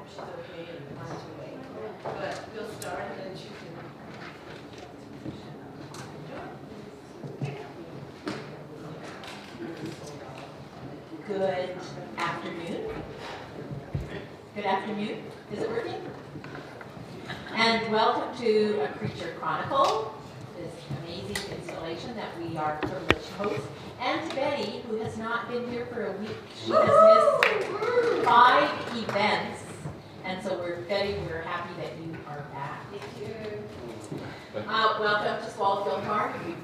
hope she's okay and runs away. But we'll start and then she can. Good afternoon. Good afternoon. Is it working? And welcome to A Creature Chronicle, this amazing installation that we are privileged to host. And to Betty, who has not been here for a week. She has missed 5 events. And so Betty, we're happy that you are back. Thank you. Welcome to Swallowfield Farm. We've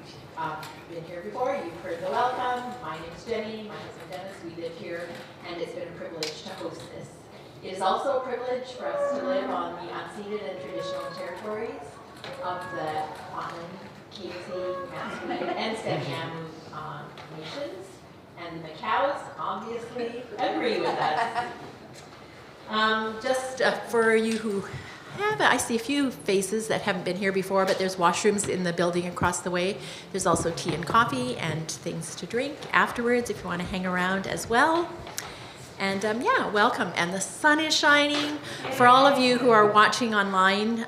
been here before. You've heard the welcome. My name's Jenny. My husband Dennis. We live here, and it's been a privilege to host this. It is also a privilege for us to live on the unceded and traditional territories of the Kwantlen, Kiektsi, Masquenape, and Steniamu nations. And the Macaws obviously agree with us. Just for you who have, I see a few faces that haven't been here before, but there's washrooms in the building across the way. There's also tea and coffee and things to drink afterwards if you want to hang around as well. And yeah, welcome. And the sun is shining. For all of you who are watching online,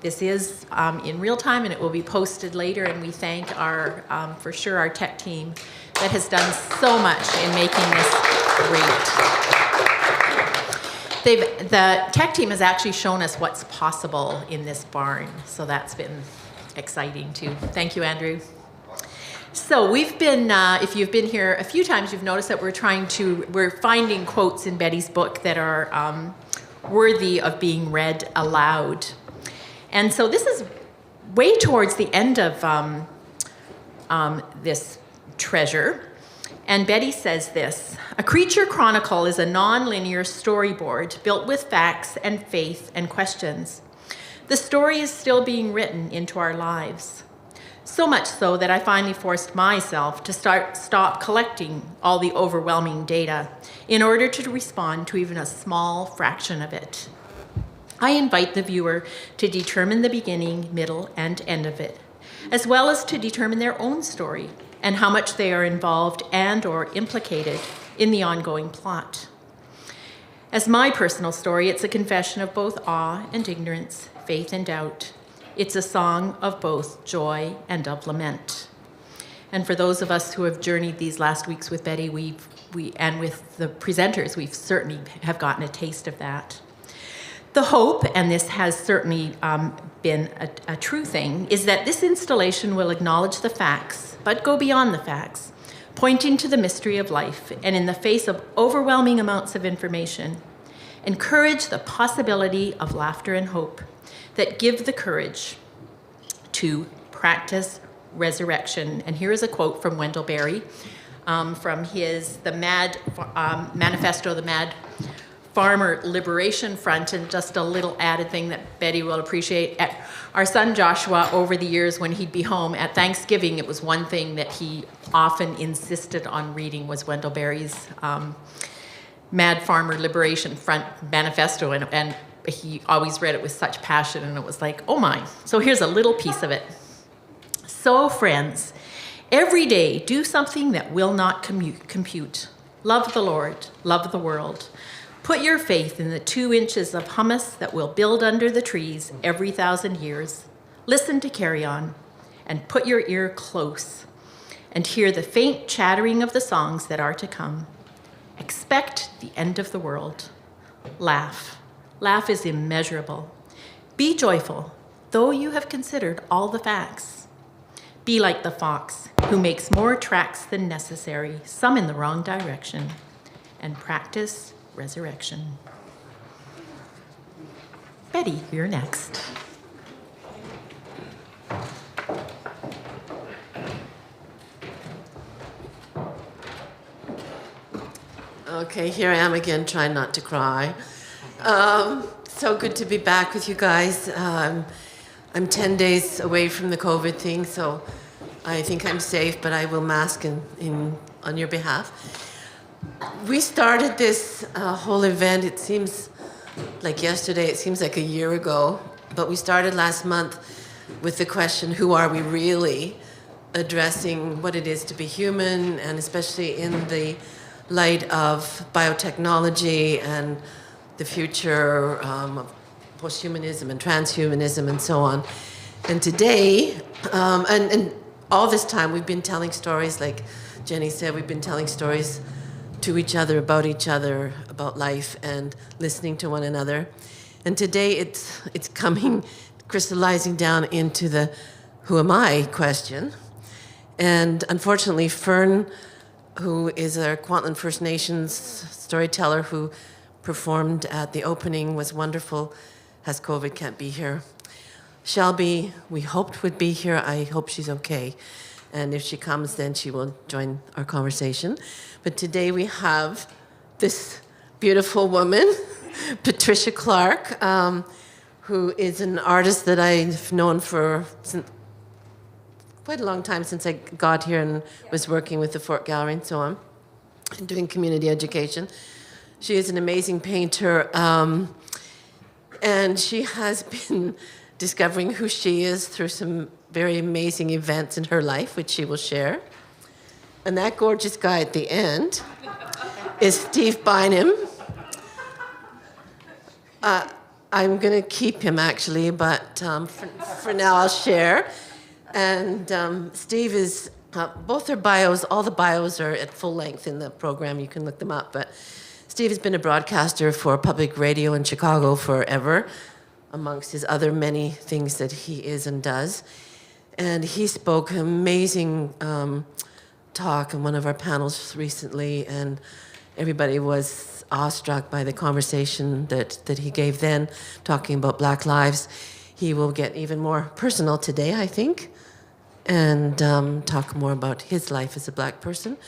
this is in real time and it will be posted later. And we thank our, for sure, our tech team that has done so much in making this great. The tech team has actually shown us what's possible in this barn. So that's been exciting too. Thank you, Andrew. So we've been, if you've been here a few times, you've noticed that we're finding quotes in Betty's book that are worthy of being read aloud. And so this is way towards the end of this treasure. And Betty says this: A Creature Chronicle is a non-linear storyboard built with facts and faith and questions. The story is still being written into our lives. So much so that I finally forced myself to stop collecting all the overwhelming data in order to respond to even a small fraction of it. I invite the viewer to determine the beginning, middle, and end of it, as well as to determine their own story and how much they are involved and or implicated in the ongoing plot. As my personal story, it's a confession of both awe and ignorance, faith and doubt. It's a song of both joy and of lament. And for those of us who have journeyed these last weeks with Betty, and with the presenters, we've certainly have gotten a taste of that. The hope, and this has certainly been a true thing, is that this installation will acknowledge the facts, but go beyond the facts, pointing to the mystery of life, and in the face of overwhelming amounts of information, encourage the possibility of laughter and hope that give the courage to practice resurrection. And here is a quote from Wendell Berry from the Mad Manifesto, the Mad Farmer Liberation Front, and just a little added thing that Betty will appreciate. Our son Joshua, over the years when he'd be home at Thanksgiving, it was one thing that he often insisted on reading was Wendell Berry's Mad Farmer Liberation Front Manifesto, and he always read it with such passion, and it was like, oh my. So here's a little piece of it. So friends, every day do something that will not compute. Love the Lord, love the world. Put your faith in the 2 inches of hummus that will build under the trees every 1,000 years. Listen to Carry On, and put your ear close, and hear the faint chattering of the songs that are to come. Expect the end of the world. Laugh. Laugh is immeasurable. Be joyful, though you have considered all the facts. Be like the fox, who makes more tracks than necessary, some in the wrong direction, and practice resurrection. Betty, you're next. Okay, here I am again, trying not to cry. So good to be back with you guys. I'm 10 days away from the COVID thing, so I think I'm safe, but I will mask on your behalf. We started this whole event, it seems like yesterday, it seems like a year ago, but we started last month with the question, who are we really? Addressing what it is to be human, and especially in the light of biotechnology and the future of posthumanism and transhumanism and so on. And today, and all this time, we've been telling stories, like Jenny said, we've been telling stories to each other, about life, and listening to one another. And today, it's coming, crystallizing down into the "who am I" question. And unfortunately, Fern, who is a Kwantlen First Nations storyteller who performed at the opening, was wonderful, has COVID, can't be here. Shelby, we hoped would be here. I hope she's okay. And if she comes, then she will join our conversation. But today we have this beautiful woman, Patricia Clark, who is an artist that I've known for quite a long time, since I got here and was working with the Fort Gallery and so on, and doing community education. She is an amazing painter, and she has been discovering who she is through some very amazing events in her life, which she will share. And that gorgeous guy at the end is Steve Bynum. I'm going to keep him, actually, but for now I'll share. And Steve is, both their bios, all the bios are at full length in the program. You can look them up. But Steve has been a broadcaster for public radio in Chicago forever, amongst his other many things that he is and does. And he spoke an amazing talk in one of our panels recently, and everybody was awestruck by the conversation that he gave then, talking about Black lives. He will get even more personal today, I think, and talk more about his life as a Black person.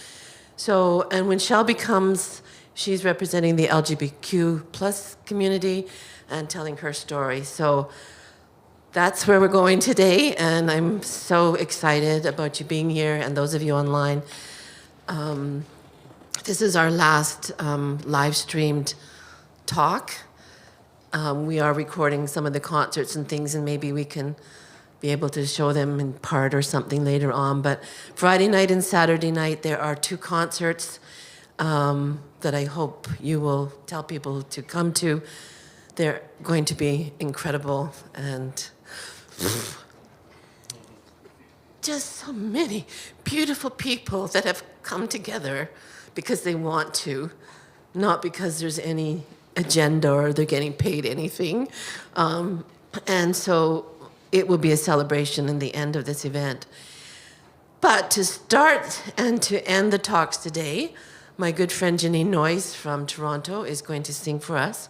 So, and when Shelby comes, she's representing the LGBTQ plus community and telling her story. So that's where we're going today, and I'm so excited about you being here and those of you online. This is our last live streamed talk. We are recording some of the concerts and things, and maybe we can be able to show them in part or something later on. But Friday night and Saturday night, there are 2 concerts that I hope you will tell people to come to. They're going to be incredible, and just so many beautiful people that have come together because they want to, not because there's any agenda or they're getting paid anything. And so it will be a celebration in the end of this event. But to start and to end the talks today, my good friend Janine Noyes from Toronto is going to sing for us.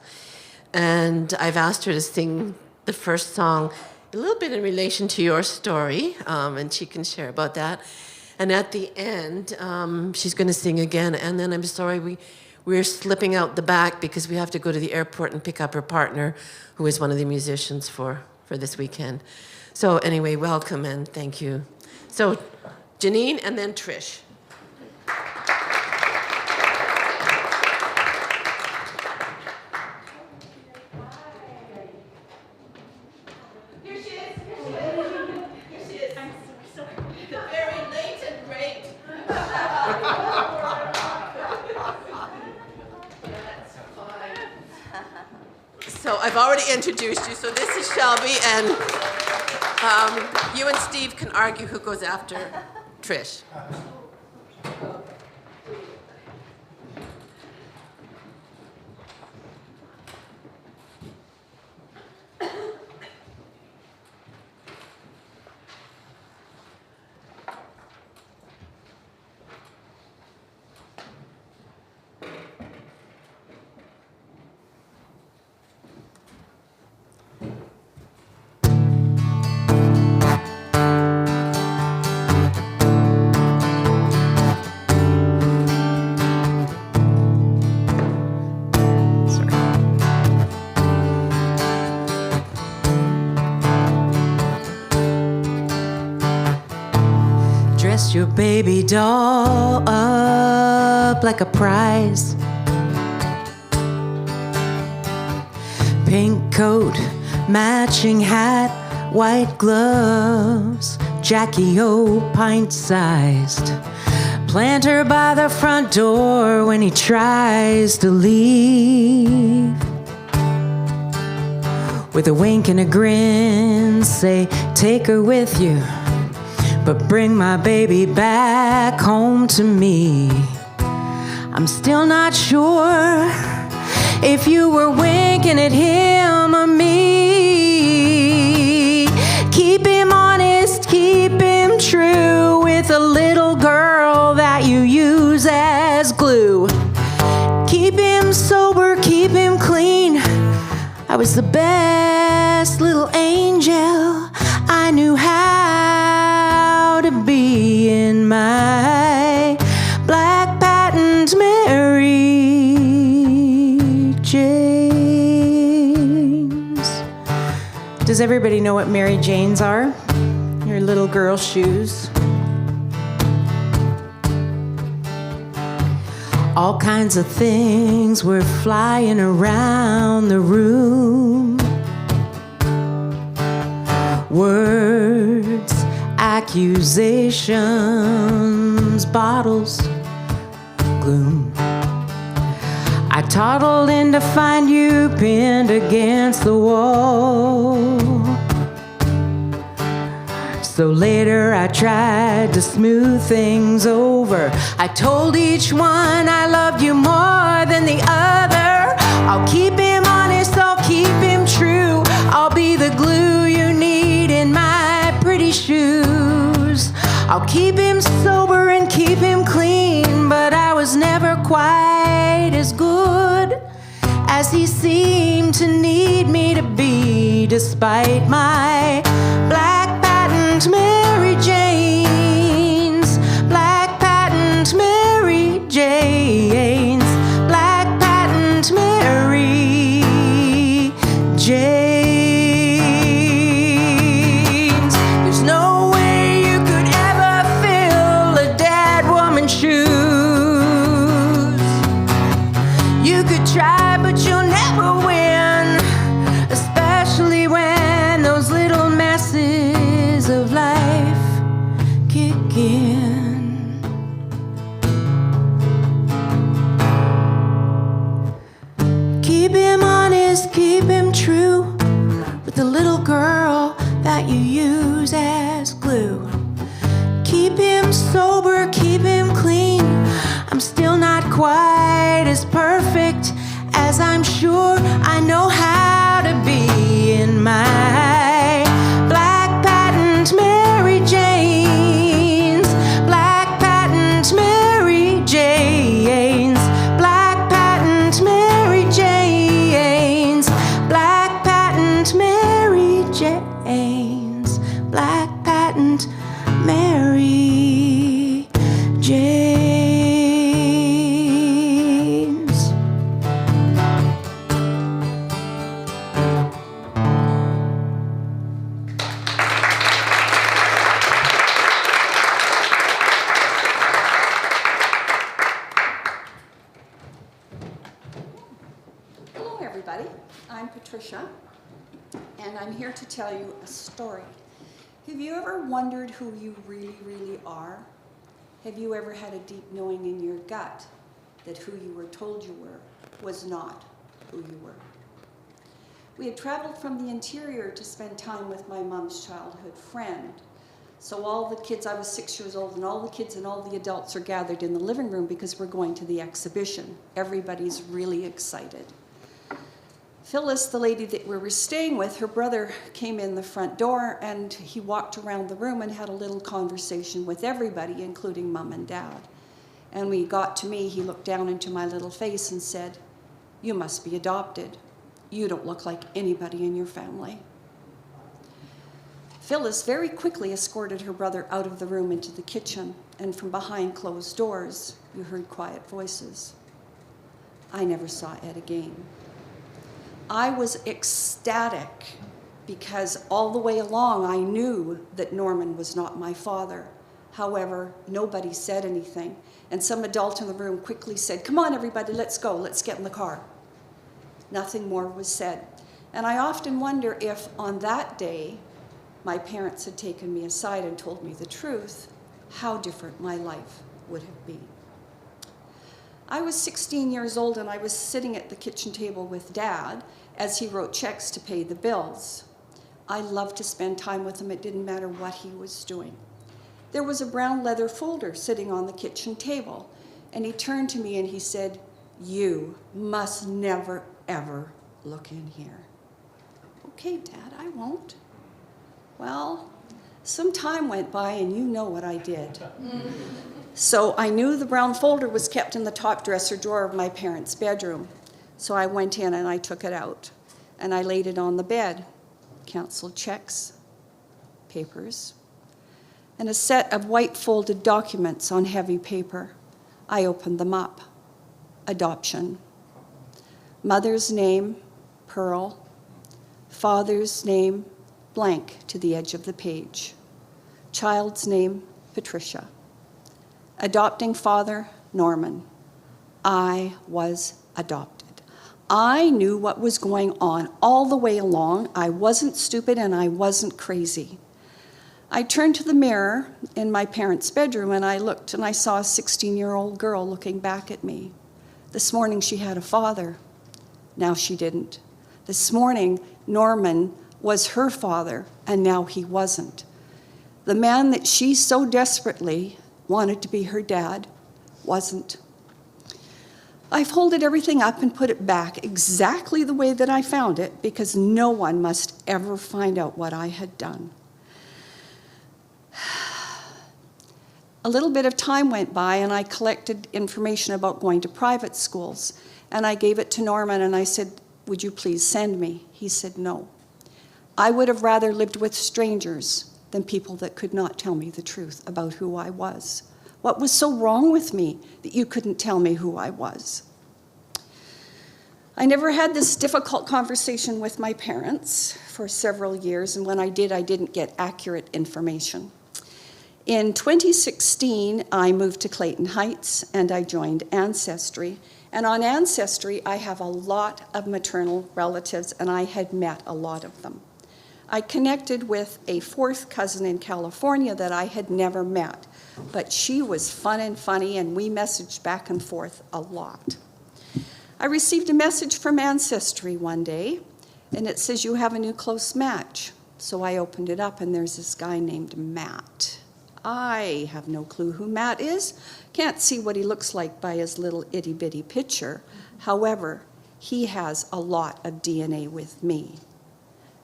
And I've asked her to sing the first song a little bit in relation to your story, and she can share about that. And at the end, she's going to sing again. And then I'm sorry, we're slipping out the back because we have to go to the airport and pick up her partner, who is one of the musicians for this weekend. So anyway, welcome and thank you. So Janine and then Trish. So I've already introduced you. So this is Shelby, and you and Steve can argue who goes after Trish. Dress your baby doll up like a prize. Pink coat, matching hat, white gloves, Jackie O pint-sized. Plant her by the front door when he tries to leave. with a wink and a grin, say, take her with you, but bring my baby back home to me. I'm still not sure if you were winking at him or me. Keep him honest, keep him true, with a little girl that you use as glue. Keep him sober, keep him clean. I was the best little angel I knew how to be in my black patent Mary Janes. Does everybody know what Mary Janes are? Your little girl shoes. All kinds of things were flying around the room. Words, accusations, bottles, gloom. I toddled in to find you pinned against the wall. So later I tried to smooth things over. I told each one I loved you more than the other. I'll keep him honest, I'll keep him true. I'll be the glue you need in my pretty shoes. I'll keep him sober and keep him clean, but I was never quite as good as he seemed to need me to be, despite my black Mary Janes, black patent Mary Janes, black patent Mary Janes. There's no way you could ever fill a dead woman's shoes. You could try, but you'll never win, especially when those little messes of life kick in. Keep him honest, keep him true, with the little girl that you use as glue. Keep him sober, keep him clean. I'm still not quite as perfect as I'm sure I know how to be in my black patent Mary Janes, black patent Mary Janes, black patent Mary Janes, black patent Mary Janes, black patent Mary Janes. Hello, everybody. I'm Patricia, and I'm here to tell you a story. Have you ever wondered who you really, really are? Have you ever had a deep knowing in your gut that who you were told you were was not who you were? We had traveled from the interior to spend time with my mom's childhood friend. So all the kids, I was 6 years old, and all the kids and all the adults are gathered in the living room because we're going to the exhibition. Everybody's really excited. Phyllis, the lady that we were staying with, her brother came in the front door, and he walked around the room and had a little conversation with everybody, including Mom and Dad. And when he got to me, he looked down into my little face and said, "You must be adopted. You don't look like anybody in your family." Phyllis very quickly escorted her brother out of the room into the kitchen, and from behind closed doors, you heard quiet voices. I never saw Ed again. I was ecstatic because all the way along I knew that Norman was not my father. However, nobody said anything, and some adult in the room quickly said, "Come on, everybody, let's go, let's get in the car." Nothing more was said, and I often wonder if on that day my parents had taken me aside and told me the truth, how different my life would have been. I was 16 years old and I was sitting at the kitchen table with Dad as he wrote checks to pay the bills. I loved to spend time with him. It didn't matter what he was doing. There was a brown leather folder sitting on the kitchen table, and he turned to me and he said, "You must never, ever look in here." "Okay, Dad, I won't." Well, some time went by and you know what I did. So I knew the brown folder was kept in the top dresser drawer of my parents' bedroom. So I went in and I took it out and I laid it on the bed. Canceled checks, papers, and a set of white folded documents on heavy paper. I opened them up. Adoption. Mother's name, Pearl. Father's name, blank to the edge of the page. Child's name, Patricia. Adopting father, Norman. I was adopted. I knew what was going on all the way along. I wasn't stupid and I wasn't crazy. I turned to the mirror in my parents' bedroom and I looked and I saw a 16-year-old girl looking back at me. This morning she had a father. Now she didn't. This morning Norman was her father and now he wasn't. The man that she so desperately wanted to be her dad wasn't. I folded everything up and put it back exactly the way that I found it because no one must ever find out what I had done. A little bit of time went by and I collected information about going to private schools and I gave it to Norman and I said, "Would you please send me?" He said no. I would have rather lived with strangers than people that could not tell me the truth about who I was. What was so wrong with me that you couldn't tell me who I was? I never had this difficult conversation with my parents for several years, and when I did, I didn't get accurate information. In 2016, I moved to Clayton Heights and I joined Ancestry. And on Ancestry, I have a lot of maternal relatives and I had met a lot of them. I connected with a fourth cousin in California that I had never met, but she was fun and funny and we messaged back and forth a lot. I received a message from Ancestry one day and it says, "You have a new close match." So I opened it up and there's this guy named Matt. I have no clue who Matt is. Can't see what he looks like by his little itty-bitty picture. However, he has a lot of DNA with me.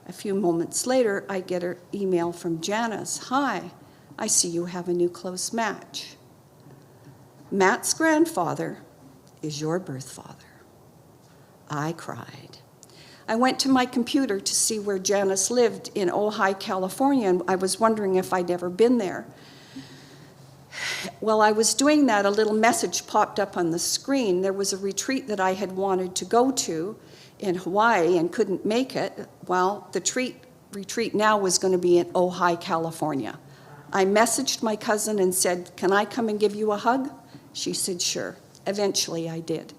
A few moments later, I get an email from Janice. "Hi, I see you have a new close match. Matt's grandfather is your birth father." I cried. I went to my computer to see where Janice lived in Ojai, California, and I was wondering if I'd ever been there. While I was doing that, a little message popped up on the screen. There was a retreat that I had wanted to go to in Hawaii and couldn't make it. Well, the retreat now was going to be in Ojai, California. I messaged my cousin and said, "Can I come and give you a hug?" She said, "Sure." Eventually, I did.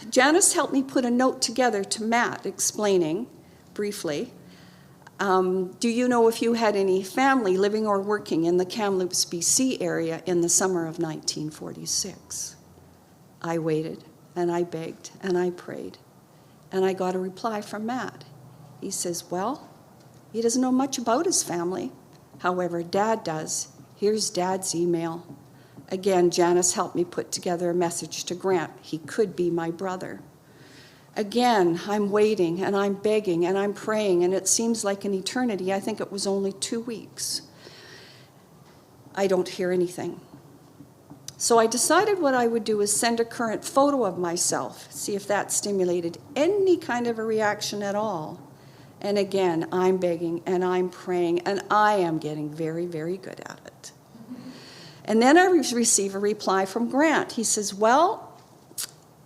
Janice helped me put a note together to Matt explaining, briefly, do you know if you had any family living or working in the Kamloops, BC area in the summer of 1946? I waited, and I begged, and I prayed, and I got a reply from Matt. He says, "Well, he doesn't know much about his family. However, Dad does. Here's Dad's email." Again, Janice helped me put together a message to Grant. He could be my brother. Again, I'm waiting and I'm begging and I'm praying, and it seems like an eternity. I think it was only 2 weeks. I don't hear anything. So I decided what I would do is send a current photo of myself, see if that stimulated any kind of a reaction at all. And again, I'm begging and I'm praying, and I am getting very, very good at it. And then I receive a reply from Grant. He says, "Well,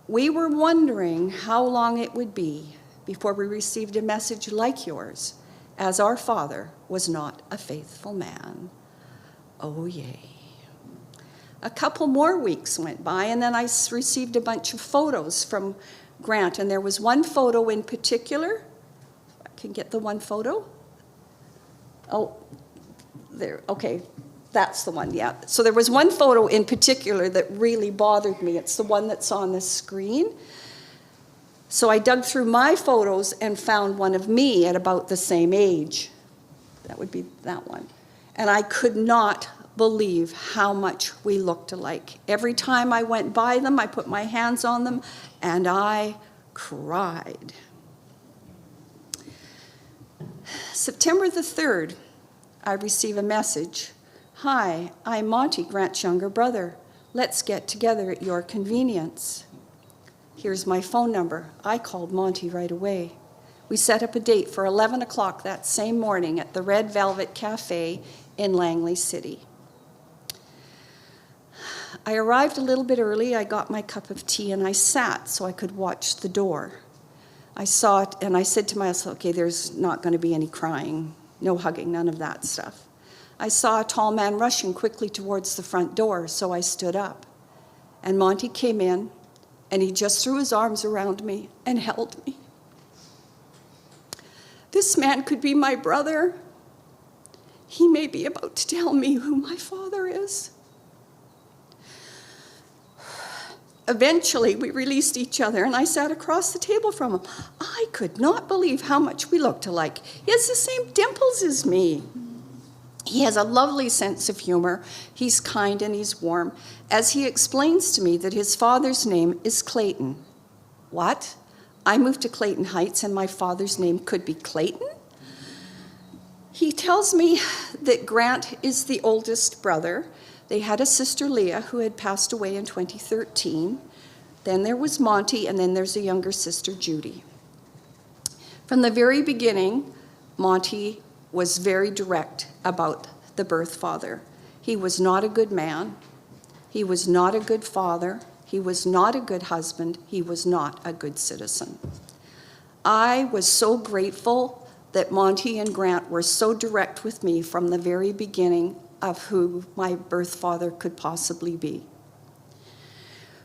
we were wondering how long it would be before we received a message like yours, as our father was not a faithful man." Oh, yay. A couple more weeks went by, and then I received a bunch of photos from Grant, and there was one photo in particular. I can get the one photo. Oh, there, okay. That's the one, yeah. So there was one photo in particular that really bothered me. It's the one that's on the screen. So I dug through my photos and found one of me at about the same age. That would be that one. And I could not believe how much we looked alike. Every time I went by them, I put my hands on them, and I cried. September the 3rd, I receive a message. Hi, I'm Monty, Grant's younger brother. Let's get together at your convenience. Here's my phone number. I called Monty right away. We set up a date for 11 o'clock that same morning at the Red Velvet Cafe in Langley City. I arrived a little bit early. I got my cup of tea and I sat so I could watch the door. I saw it and I said to myself, okay, there's not going to be any crying, no hugging, none of that stuff. I saw a tall man rushing quickly towards the front door, so I stood up. And Monty came in, and he just threw his arms around me and held me. This man could be my brother. He may be about to tell me who my father is. Eventually, we released each other, and I sat across the table from him. I could not believe how much we looked alike. He has the same dimples as me. He has a lovely sense of humor. He's kind and he's warm. As he explains to me that his father's name is Clayton. What? I moved to Clayton Heights and my father's name could be Clayton? He tells me that Grant is the oldest brother. They had a sister, Leah, who had passed away in 2013. Then there was Monty, and then there's a younger sister, Judy. From the very beginning, Monty was very direct about the birth father. He was not a good man. He was not a good father. He was not a good husband. He was not a good citizen. I was so grateful that Monty and Grant were so direct with me from the very beginning of who my birth father could possibly be.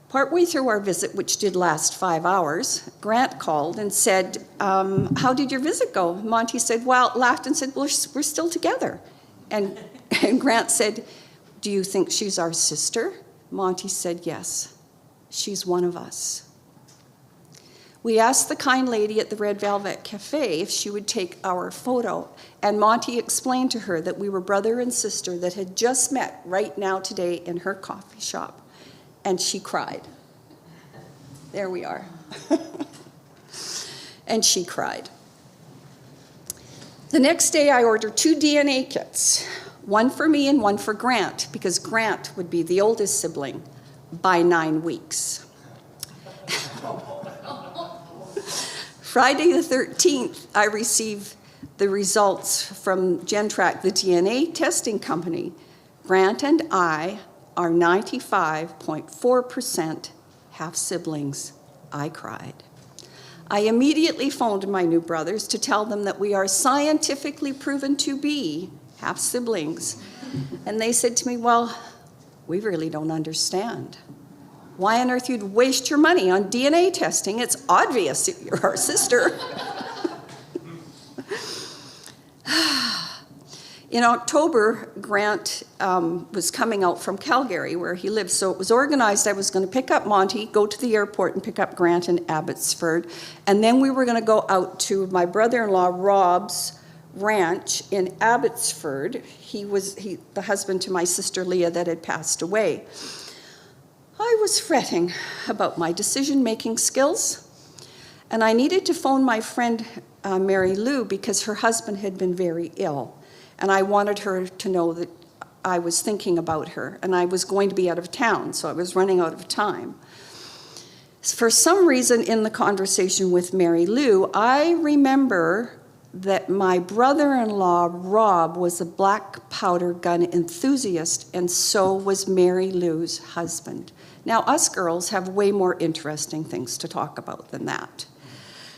Partway through our visit, which did last 5 hours, Grant called and said, how did your visit go? Monty said, well, laughed and said, well, we're still together. And Grant said, do you think she's our sister? Monty said, yes, she's one of us. We asked the kind lady at the Red Velvet Cafe if she would take our photo, and Monty explained to her that we were brother and sister that had just met right now today in her coffee shop. And she cried. There we are. And she cried. The next day I ordered 2 DNA kits, one for me and one for Grant, because Grant would be the oldest sibling by 9 weeks. Friday the 13th, I received the results from Gentrack, the DNA testing company. Grant and I are 95.4% half-siblings. I cried. I immediately phoned my new brothers to tell them that we are scientifically proven to be half-siblings. And they said to me, well, we really don't understand. Why on earth you'd waste your money on DNA testing? It's obvious that you're our sister. In October, Grant was coming out from Calgary, where he lives, so it was organized. I was going to pick up Monty, go to the airport and pick up Grant in Abbotsford, and then we were going to go out to my brother-in-law Rob's ranch in Abbotsford. He was the husband to my sister Leah that had passed away. I was fretting about my decision-making skills, and I needed to phone my friend Mary Lou because her husband had been very ill. And I wanted her to know that I was thinking about her, and I was going to be out of town, so I was running out of time. For some reason in the conversation with Mary Lou, I remember that my brother-in-law, Rob, was a black powder gun enthusiast, and so was Mary Lou's husband. Now, us girls have way more interesting things to talk about than that.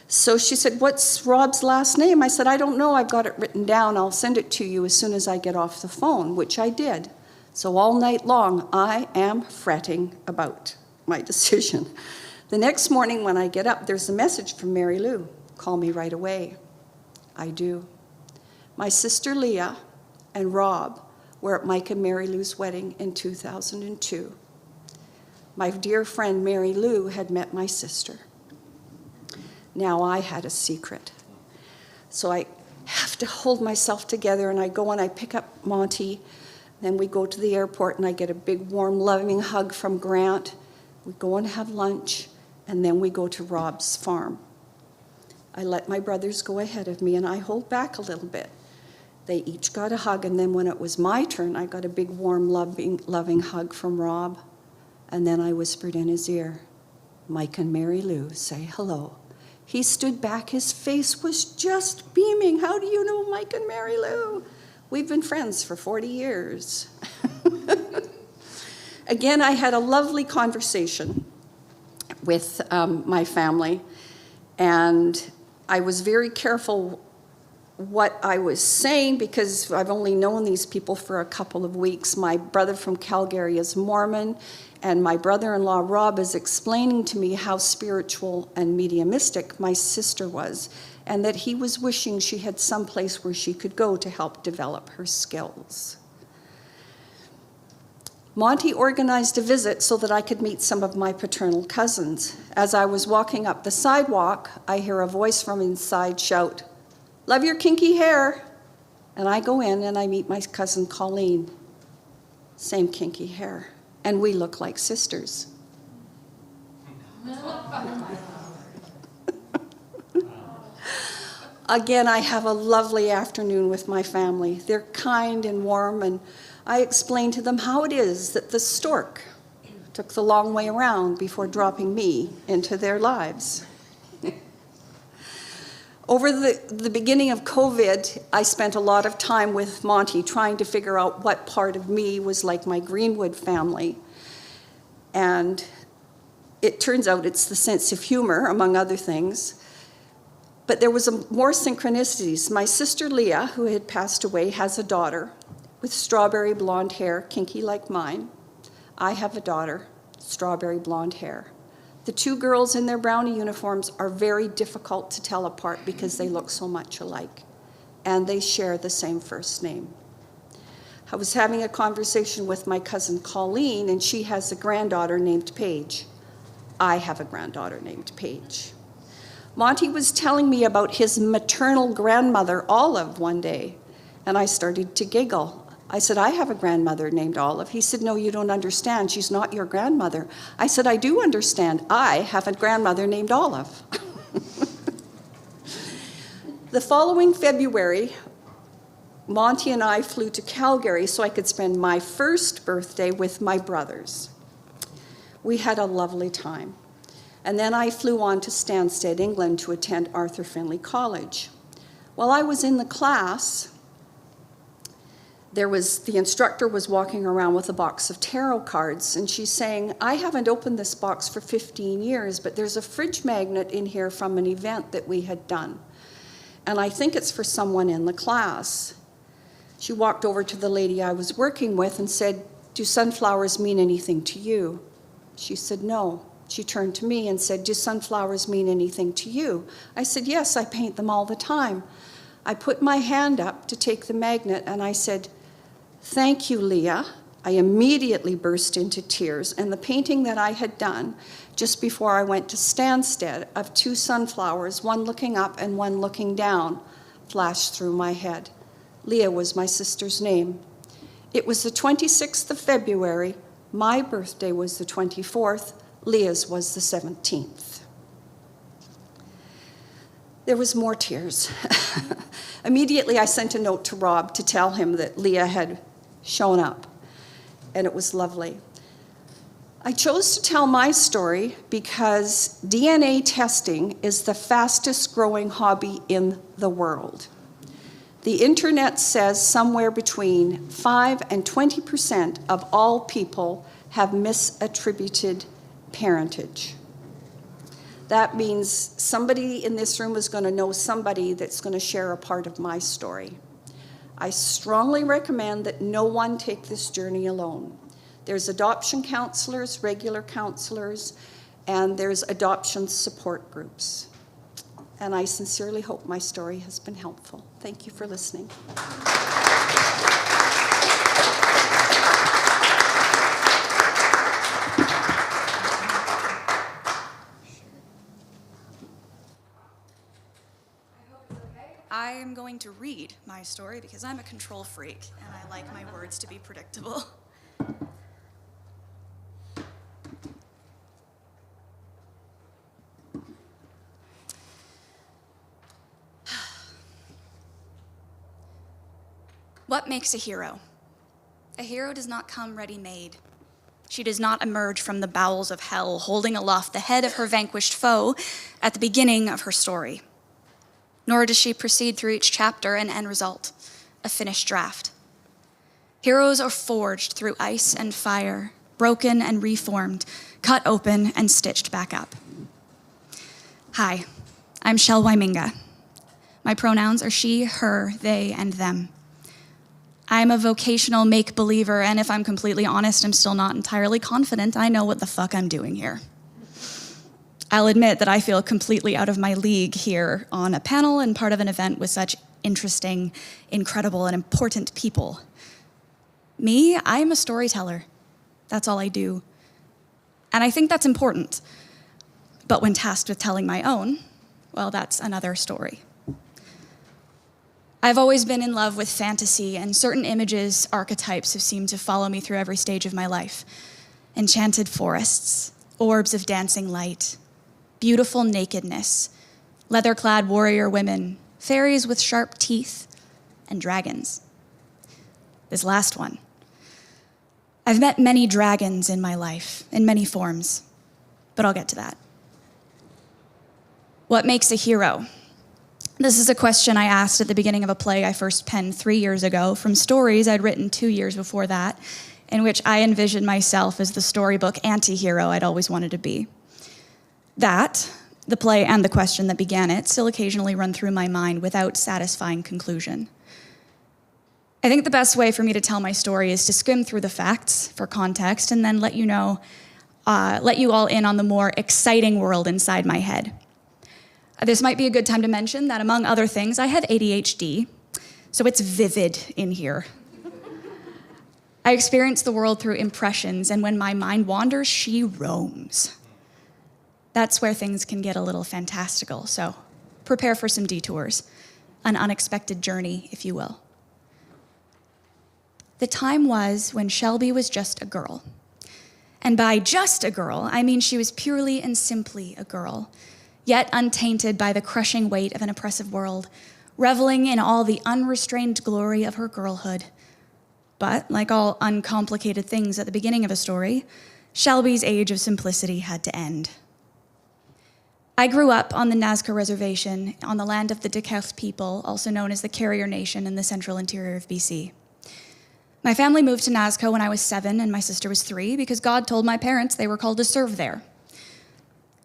So she said, what's Rob's last name? I said, I don't know. I've got it written down. I'll send it to you as soon as I get off the phone, which I did. So all night long, I am fretting about my decision. The next morning when I get up, there's a message from Mary Lou. Call me right away. I do. My sister Leah and Rob were at Mike and Mary Lou's wedding in 2002. My dear friend Mary Lou had met my sister. Now I had a secret. So I have to hold myself together, and I go and I pick up Monty. Then we go to the airport, and I get a big, warm, loving hug from Grant. We go and have lunch, and then we go to Rob's farm. I let my brothers go ahead of me, and I hold back a little bit. They each got a hug, and then when it was my turn, I got a big, warm, loving hug from Rob. And then I whispered in his ear, "Mike and Mary Lou, say hello." He stood back. His face was just beaming. "How do you know Mike and Mary Lou?" "We've been friends for 40 years. Again, I had a lovely conversation with my family, and I was very careful what I was saying because I've only known these people for a couple of weeks. My brother from Calgary is Mormon, and my brother-in-law Rob is explaining to me how spiritual and mediumistic my sister was, and that he was wishing she had some place where she could go to help develop her skills. Monty organized a visit so that I could meet some of my paternal cousins. As I was walking up the sidewalk, I hear a voice from inside shout, "Love your kinky hair." And I go in and I meet my cousin Colleen. Same kinky hair. And we look like sisters. Again, I have a lovely afternoon with my family. They're kind and warm, and I explain to them how it is that the stork took the long way around before dropping me into their lives. Over the beginning of COVID, I spent a lot of time with Monty trying to figure out what part of me was like my Greenwood family. And it turns out it's the sense of humor, among other things. But there was more synchronicities. My sister Leah, who had passed away, has a daughter with strawberry blonde hair, kinky like mine. I have a daughter, strawberry blonde hair. The two girls in their brownie uniforms are very difficult to tell apart because they look so much alike, and they share the same first name. I was having a conversation with my cousin Colleen, and she has a granddaughter named Paige. I have a granddaughter named Paige. Monty was telling me about his maternal grandmother, Olive, one day, and I started to giggle. I said, "I have a grandmother named Olive." He said, "No, you don't understand. She's not your grandmother." I said, "I do understand. I have a grandmother named Olive." The following February, Monty and I flew to Calgary so I could spend my first birthday with my brothers. We had a lovely time. And then I flew on to Stansted, England, to attend Arthur Findlay College. While I was in the class, the instructor was walking around with a box of tarot cards, and she's saying, "I haven't opened this box for 15 years, but there's a fridge magnet in here from an event that we had done. And I think it's for someone in the class." She walked over to the lady I was working with and said, "Do sunflowers mean anything to you?" She said, "No." She turned to me and said, "Do sunflowers mean anything to you?" I said, "Yes, I paint them all the time." I put my hand up to take the magnet, and I said, "Thank you, Leah." I immediately burst into tears, and the painting that I had done just before I went to Stansted of two sunflowers, one looking up and one looking down, flashed through my head. Leah was my sister's name. It was the 26th of February. My birthday was the 24th. Leah's was the 17th. There was more tears. Immediately, I sent a note to Rob to tell him that Leah had shown up, and it was lovely. I chose to tell my story because DNA testing is the fastest growing hobby in the world. The internet says somewhere between 5 and 20% of all people have misattributed parentage. That means somebody in this room is going to know somebody that's going to share a part of my story. I strongly recommend that no one take this journey alone. There's adoption counselors, regular counselors, and there's adoption support groups. And I sincerely hope my story has been helpful. Thank you for listening. I am going to read my story because I'm a control freak and I like my words to be predictable. What makes a hero? A hero does not come ready-made. She does not emerge from the bowels of hell, holding aloft the head of her vanquished foe at the beginning of her story. Nor does she proceed through each chapter and end result, a finished draft. Heroes are forged through ice and fire, broken and reformed, cut open and stitched back up. Hi, I'm Shel Wyminga. My pronouns are she, her, they, and them. I'm a vocational make-believer, and if I'm completely honest, I'm still not entirely confident I know what the fuck I'm doing here. I'll admit that I feel completely out of my league here on a panel and part of an event with such interesting, incredible, and important people. Me, I'm a storyteller. That's all I do. And I think that's important. But when tasked with telling my own, well, that's another story. I've always been in love with fantasy, and certain images, archetypes have seemed to follow me through every stage of my life. Enchanted forests, orbs of dancing light, beautiful nakedness, leather-clad warrior women, fairies with sharp teeth, and dragons. This last one. I've met many dragons in my life, in many forms, but I'll get to that. What makes a hero? This is a question I asked at the beginning of a play I first penned 3 years ago from stories I'd written 2 years before that, in which I envisioned myself as the storybook anti-hero I'd always wanted to be. That, the play and the question that began it, still occasionally run through my mind without satisfying conclusion. I think the best way for me to tell my story is to skim through the facts for context and then let you all in on the more exciting world inside my head. This might be a good time to mention that, among other things, I have ADHD, so it's vivid in here. I experience the world through impressions, and when my mind wanders, she roams. That's where things can get a little fantastical, so prepare for some detours, an unexpected journey, if you will. The time was when Shelby was just a girl. And by just a girl, I mean she was purely and simply a girl, yet untainted by the crushing weight of an oppressive world, reveling in all the unrestrained glory of her girlhood. But, like all uncomplicated things at the beginning of a story, Shelby's age of simplicity had to end. I grew up on the Nazca Reservation on the land of the Dekelf people, also known as the Carrier Nation in the central interior of BC. My family moved to Nazca when I was 7 and my sister was 3 because God told my parents they were called to serve there.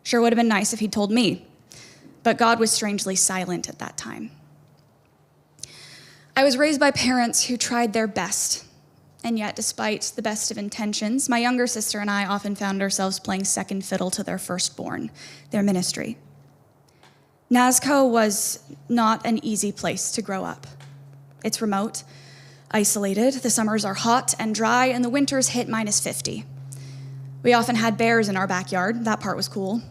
Sure would have been nice if he'd told me, but God was strangely silent at that time. I was raised by parents who tried their best, and yet despite the best of intentions, my younger sister and I often found ourselves playing second fiddle to their firstborn, their ministry. Nazca was not an easy place to grow up. It's remote, isolated, the summers are hot and dry, and the winters hit -50. We often had bears in our backyard, that part was cool.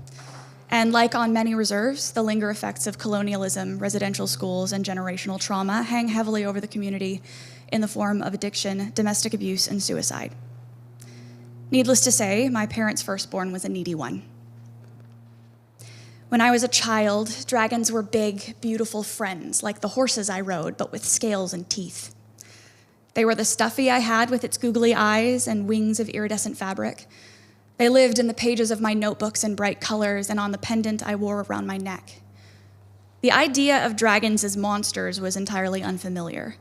And like on many reserves, the linger effects of colonialism, residential schools, and generational trauma hang heavily over the community in the form of addiction, domestic abuse, and suicide. Needless to say, my parents' firstborn was a needy one. When I was a child, dragons were big, beautiful friends, like the horses I rode, but with scales and teeth. They were the stuffy I had with its googly eyes and wings of iridescent fabric. They lived in the pages of my notebooks in bright colors and on the pendant I wore around my neck. The idea of dragons as monsters was entirely unfamiliar.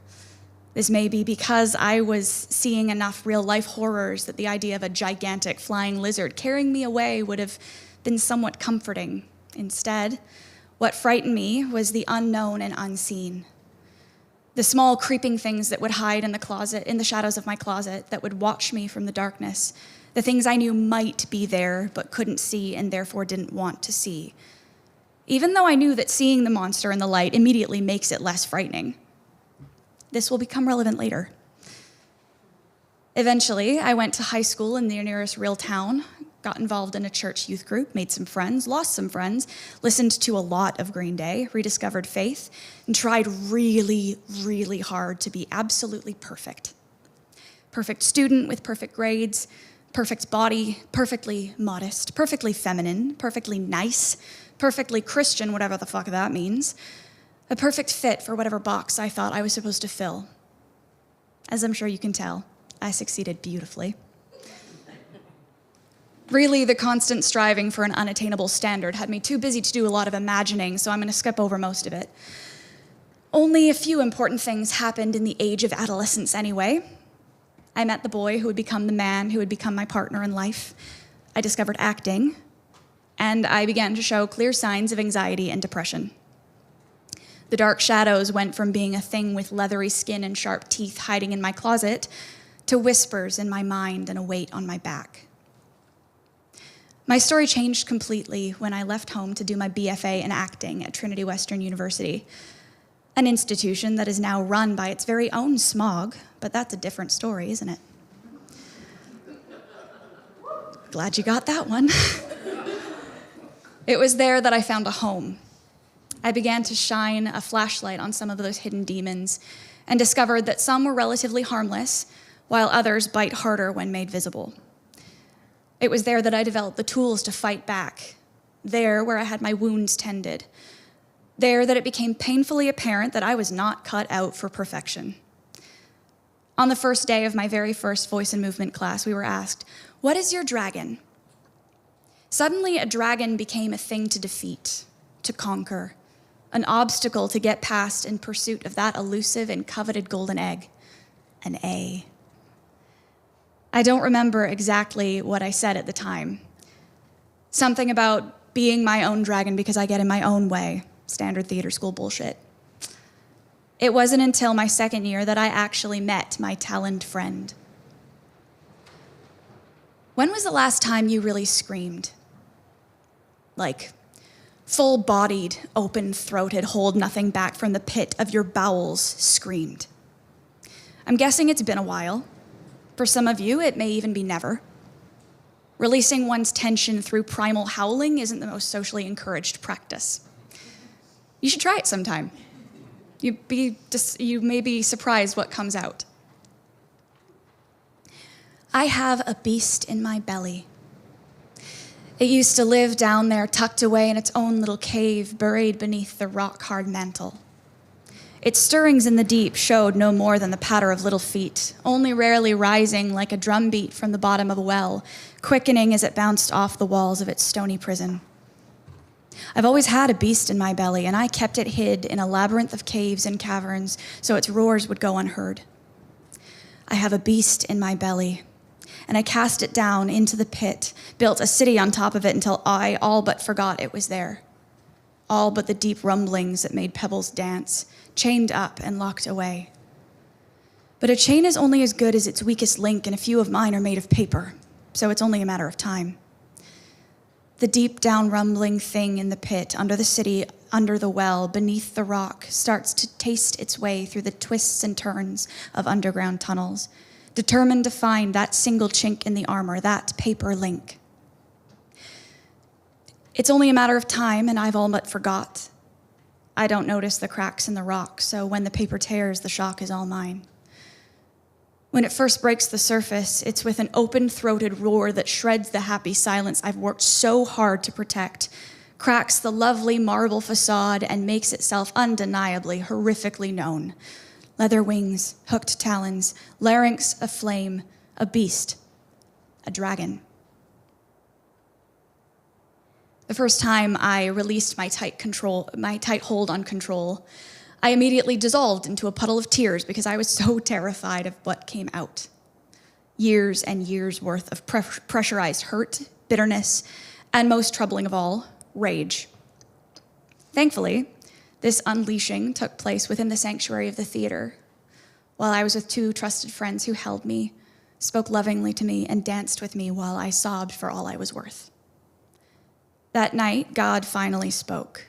This may be because I was seeing enough real-life horrors that the idea of a gigantic flying lizard carrying me away would have been somewhat comforting. Instead, what frightened me was the unknown and unseen. The small creeping things that would hide in the shadows of my closet, that would watch me from the darkness. The things I knew might be there, but couldn't see and therefore didn't want to see. Even though I knew that seeing the monster in the light immediately makes it less frightening. This will become relevant later. Eventually, I went to high school in the nearest real town, got involved in a church youth group, made some friends, lost some friends, listened to a lot of Green Day, rediscovered faith, and tried really, really hard to be absolutely perfect. Perfect student with perfect grades, perfect body, perfectly modest, perfectly feminine, perfectly nice, perfectly Christian, whatever the fuck that means. A perfect fit for whatever box I thought I was supposed to fill. As I'm sure you can tell, I succeeded beautifully. Really, the constant striving for an unattainable standard had me too busy to do a lot of imagining, so I'm going to skip over most of it. Only a few important things happened in the age of adolescence anyway. I met the boy who would become the man who would become my partner in life. I discovered acting, and I began to show clear signs of anxiety and depression. The dark shadows went from being a thing with leathery skin and sharp teeth hiding in my closet to whispers in my mind and a weight on my back. My story changed completely when I left home to do my BFA in acting at Trinity Western University, an institution that is now run by its very own smog, but that's a different story, isn't it? Glad you got that one. It was there that I found a home. I began to shine a flashlight on some of those hidden demons and discovered that some were relatively harmless, while others bite harder when made visible. It was there that I developed the tools to fight back, there where I had my wounds tended, there that it became painfully apparent that I was not cut out for perfection. On the first day of my very first voice and movement class, we were asked, "What is your dragon?" Suddenly, a dragon became a thing to defeat, to conquer, an obstacle to get past in pursuit of that elusive and coveted golden egg, an A. I don't remember exactly what I said at the time. Something about being my own dragon because I get in my own way, standard theater school bullshit. It wasn't until my second year that I actually met my talent friend. When was the last time you really screamed? Like, full-bodied, open-throated, hold nothing back from the pit of your bowels screamed. I'm guessing it's been a while. For some of you, it may even be never. Releasing one's tension through primal howling isn't the most socially encouraged practice. You should try it sometime. You may be surprised what comes out. I have a beast in my belly. It used to live down there, tucked away in its own little cave, buried beneath the rock-hard mantle. Its stirrings in the deep showed no more than the patter of little feet, only rarely rising like a drumbeat from the bottom of a well, quickening as it bounced off the walls of its stony prison. I've always had a beast in my belly, and I kept it hid in a labyrinth of caves and caverns so its roars would go unheard. I have a beast in my belly, and I cast it down into the pit, built a city on top of it until I all but forgot it was there. All but the deep rumblings that made pebbles dance, chained up and locked away. But a chain is only as good as its weakest link, and a few of mine are made of paper, so it's only a matter of time. The deep down rumbling thing in the pit, under the city, under the well, beneath the rock, starts to taste its way through the twists and turns of underground tunnels, determined to find that single chink in the armor, that paper link. It's only a matter of time, and I've all but forgot. I don't notice the cracks in the rock, so when the paper tears, the shock is all mine. When it first breaks the surface, it's with an open-throated roar that shreds the happy silence I've worked so hard to protect, cracks the lovely marble facade, and makes itself undeniably, horrifically known. Leather wings, hooked talons, larynx aflame, a beast, a dragon. The first time I released my tight hold on control, I immediately dissolved into a puddle of tears because I was so terrified of what came out. Years and years worth of pressurized hurt, bitterness, and most troubling of all, rage. Thankfully, this unleashing took place within the sanctuary of the theater, while I was with two trusted friends who held me, spoke lovingly to me, and danced with me while I sobbed for all I was worth. That night, God finally spoke.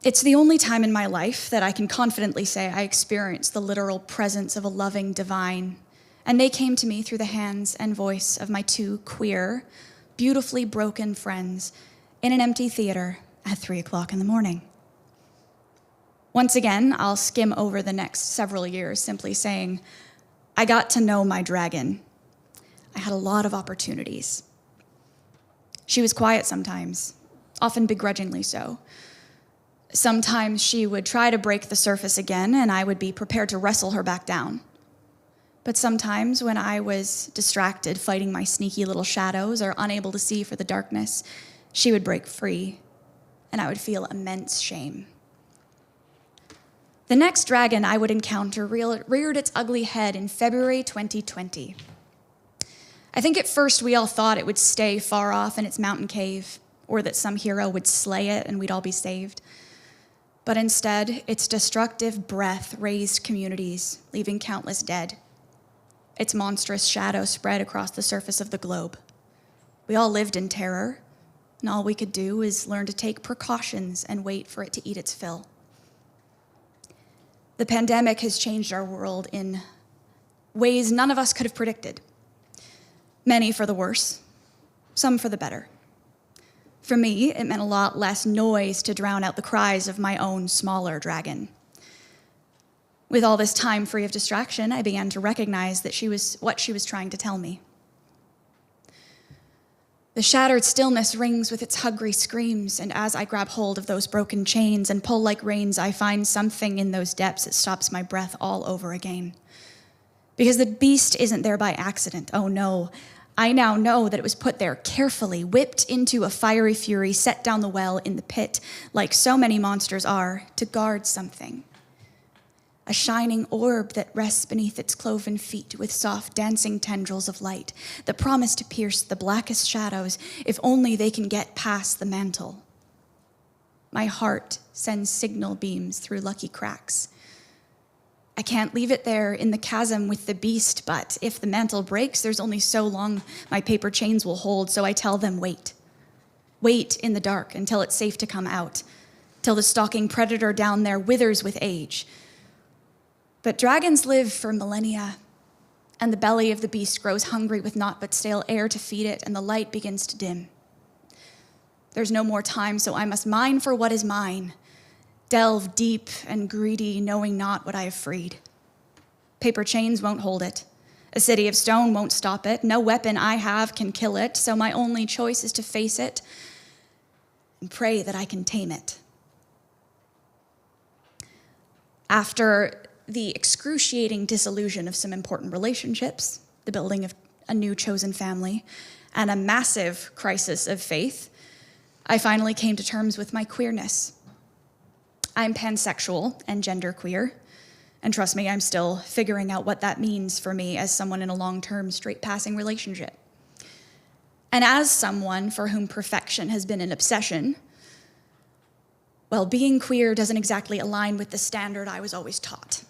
It's the only time in my life that I can confidently say I experienced the literal presence of a loving divine and they came to me through the hands and voice of my two queer, beautifully broken friends in an empty theater at 3 o'clock in the morning. Once again, I'll skim over the next several years simply saying, I got to know my dragon. I had a lot of opportunities. She was quiet sometimes, often begrudgingly so. Sometimes she would try to break the surface again, and I would be prepared to wrestle her back down. But sometimes when I was distracted fighting my sneaky little shadows or unable to see for the darkness, she would break free, and I would feel immense shame. The next dragon I would encounter reared its ugly head in February 2020. I think at first we all thought it would stay far off in its mountain cave, or that some hero would slay it and we'd all be saved. But instead, its destructive breath razed communities, leaving countless dead. Its monstrous shadow spread across the surface of the globe. We all lived in terror, and all we could do was learn to take precautions and wait for it to eat its fill. The pandemic has changed our world in ways none of us could have predicted. Many for the worse, some for the better. For me, it meant a lot less noise to drown out the cries of my own smaller dragon. With all this time free of distraction, I began to recognize that what she was trying to tell me. The shattered stillness rings with its hungry screams, and as I grab hold of those broken chains and pull like reins, I find something in those depths that stops my breath all over again. Because the beast isn't there by accident, oh no. I now know that it was put there carefully, whipped into a fiery fury, set down the well in the pit, like so many monsters are, to guard something. A shining orb that rests beneath its cloven feet with soft dancing tendrils of light that promise to pierce the blackest shadows if only they can get past the mantle. My heart sends signal beams through lucky cracks. I can't leave it there in the chasm with the beast, but if the mantle breaks, there's only so long my paper chains will hold, so I tell them wait. Wait in the dark until it's safe to come out, till the stalking predator down there withers with age. But dragons live for millennia, and the belly of the beast grows hungry with naught but stale air to feed it, and the light begins to dim. There's no more time, so I must mine for what is mine, delve deep and greedy, knowing not what I have freed. Paper chains won't hold it. A city of stone won't stop it. No weapon I have can kill it, so my only choice is to face it and pray that I can tame it. After the excruciating disillusion of some important relationships, the building of a new chosen family, and a massive crisis of faith, I finally came to terms with my queerness. I'm pansexual and genderqueer, and trust me, I'm still figuring out what that means for me as someone in a long-term straight-passing relationship. And as someone for whom perfection has been an obsession, well, being queer doesn't exactly align with the standard I was always taught.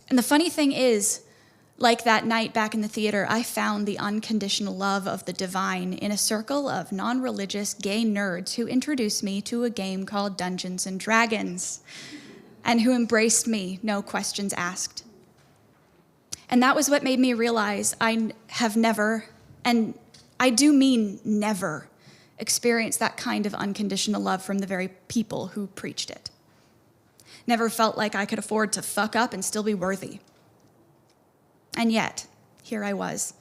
And the funny thing is, like that night back in the theater, I found the unconditional love of the divine in a circle of non-religious gay nerds who introduced me to a game called Dungeons and Dragons, and who embraced me, no questions asked. And that was what made me realize I have never, and I do mean never, experienced that kind of unconditional love from the very people who preached it. Never felt like I could afford to fuck up and still be worthy. And yet, here I was,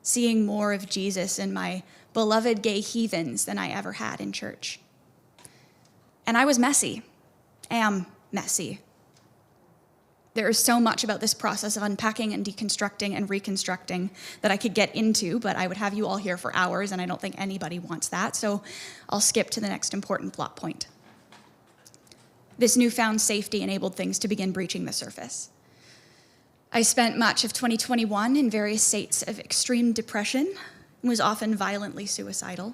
seeing more of Jesus in my beloved gay heathens than I ever had in church. And I was messy, am messy. There is so much about this process of unpacking and deconstructing and reconstructing that I could get into, but I would have you all here for hours, and I don't think anybody wants that, so I'll skip to the next important plot point. This newfound safety enabled things to begin breaching the surface. I spent much of 2021 in various states of extreme depression and was often violently suicidal.